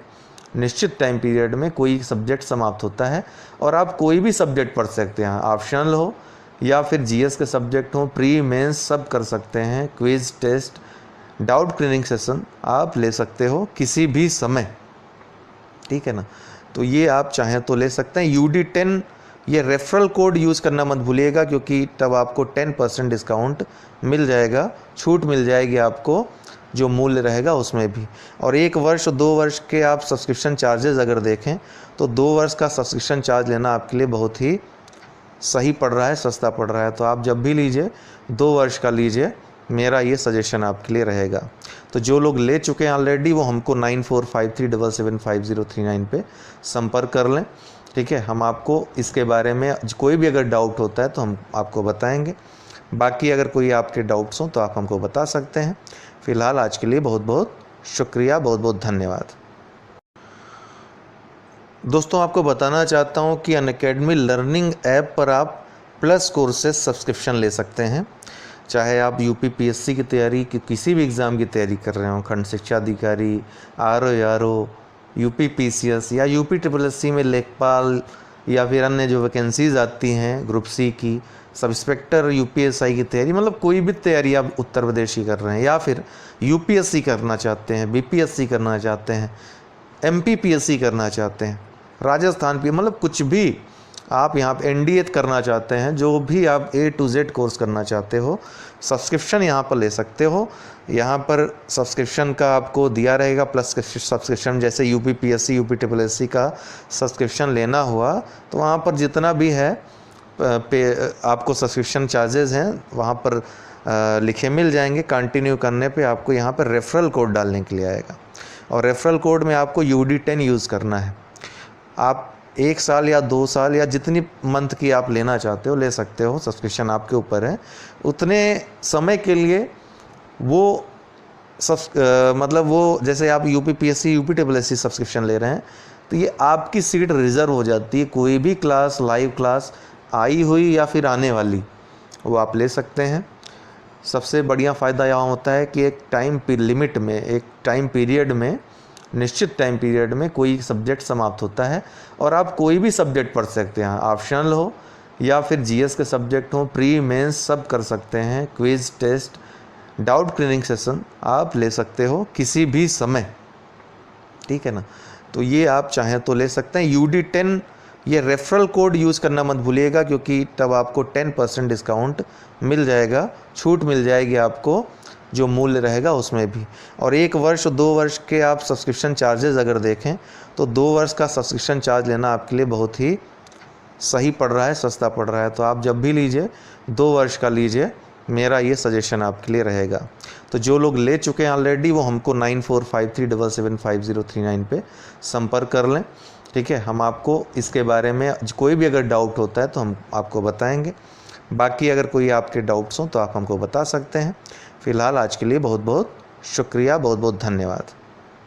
Speaker 1: निश्चित टाइम पीरियड में कोई सब्जेक्ट समाप्त होता है और आप कोई भी सब्जेक्ट पढ़ सकते हैं। ऑप्शनल हो या फिर जीएस के सब्जेक्ट हो, प्री मेंस सब कर सकते हैं। Quiz, test, doubt clearing session आप ले सकते हो किसी भी समय, ठीक है ना। तो ये आप चाहें तो ले सकते हैं। UD10 ये रेफरल कोड यूज़ करना मत भूलिएगा, क्योंकि तब आपको 10% डिस्काउंट मिल जाएगा, छूट मिल जाएगी आपको जो मूल्य रहेगा उसमें भी। और 1 वर्ष 2 वर्ष के आप सब्सक्रिप्शन चार्जेस अगर देखें तो 2 वर्ष का सब्सक्रिप्शन चार्ज लेना आपके लिए बहुत ही सही पड़ रहा है, सस्ता पड़ रहा है। तो आप जब भी लीजिए 2 वर्ष का लीजिए, मेरा ये सजेशन आपके लिए रहेगा। तो जो लोग ले चुके हैं ऑलरेडी वो हमको 9453775039 पे संपर्क कर लें, ठीक है। हम आपको इसके बारे में कोई भी अगर डाउट होता है तो हम आपको बताएंगे। बाकी अगर कोई आपके डाउट्स हों तो आप हमको बता सकते हैं। फ़िलहाल आज के लिए बहुत बहुत शुक्रिया, बहुत बहुत धन्यवाद। दोस्तों आपको बताना चाहता हूं कि अनअकैडमी लर्निंग ऐप पर आप प्लस कोर्सेज सब्सक्रिप्शन ले सकते हैं। चाहे आप यूपीपीएससी की तैयारी की किसी भी एग्ज़ाम की तैयारी कर रहे हो, खंड शिक्षा अधिकारी, आरओ, यूपीपीसीएस या यूपीट्रिपलएससी में लेखपाल या फिर अन्य जो वैकेंसीज़ आती हैं ग्रुप सी की, सब इंस्पेक्टर यूपीएसआई की तैयारी, मतलब कोई भी तैयारी आप उत्तर प्रदेश की कर रहे हैं या फिर यूपीएससी करना चाहते हैं, बीपीएससी करना चाहते हैं, एमपीपीएससी करना चाहते हैं, राजस्थान पे, मतलब कुछ भी आप यहाँ पे एनडीए करना चाहते हैं, जो भी आप A to Z कोर्स करना चाहते हो, सब्सक्रिप्शन यहाँ पर ले सकते हो। यहाँ पर सब्सक्रिप्शन का आपको दिया रहेगा प्लस सब्सक्रिप्शन, जैसे यूपीपीएससी यूपीट्रिपलएससी का सब्सक्रिप्शन लेना हुआ तो वहाँ पर जितना भी है आपको सब्सक्रिप्शन चार्जेस हैं वहाँ पर लिखे मिल जाएंगे। कंटिन्यू करने पे आपको यहाँ पर रेफरल कोड डालने के लिए आएगा और रेफरल कोड में आपको UD10 यूज़ करना है। आप 1 साल या 2 साल या जितनी मंथ की आप लेना चाहते हो ले सकते हो, सब्सक्रिप्शन आपके ऊपर है। उतने समय के लिए वो मतलब वो जैसे आप यूपीपीएससी यूपीट्रिपलएससी सब्सक्रिप्शन ले रहे हैं तो ये आपकी सीट रिज़र्व हो जाती है। कोई भी क्लास लाइव क्लास आई हुई या फिर आने वाली वो आप ले सकते हैं। सबसे बढ़िया फ़ायदा यहाँ होता है कि एक टाइम लिमिट में, एक टाइम पीरियड में, निश्चित टाइम पीरियड में कोई सब्जेक्ट समाप्त होता है और आप कोई भी सब्जेक्ट पढ़ सकते हैं। ऑप्शनल हो या फिर जीएस के सब्जेक्ट हो, प्री मेंस सब कर सकते हैं। Quiz, test, doubt clearing session आप ले सकते हो किसी भी समय, ठीक है ना। तो ये आप चाहें तो ले सकते हैं। UD10 ये रेफरल कोड यूज़ करना मत भूलिएगा, क्योंकि तब आपको 10% डिस्काउंट मिल जाएगा, छूट मिल जाएगी आपको जो मूल्य रहेगा उसमें भी। और 1 वर्ष 2 वर्ष के आप सब्सक्रिप्शन चार्जेस अगर देखें तो 2 वर्ष का सब्सक्रिप्शन चार्ज लेना आपके लिए बहुत ही सही पड़ रहा है, सस्ता पड़ रहा है। तो आप जब भी लीजिए 2 वर्ष का लीजिए, मेरा ये सजेशन आपके लिए रहेगा। तो जो लोग ले चुके हैं ऑलरेडी वो हमको 9453775039 पे संपर्क कर लें, ठीक है। हम आपको इसके बारे में कोई भी अगर डाउट होता है तो हम आपको बताएंगे। बाकी अगर कोई आपके डाउट्स हों तो आप हमको बता सकते हैं। फ़िलहाल आज के लिए बहुत बहुत शुक्रिया, बहुत बहुत धन्यवाद।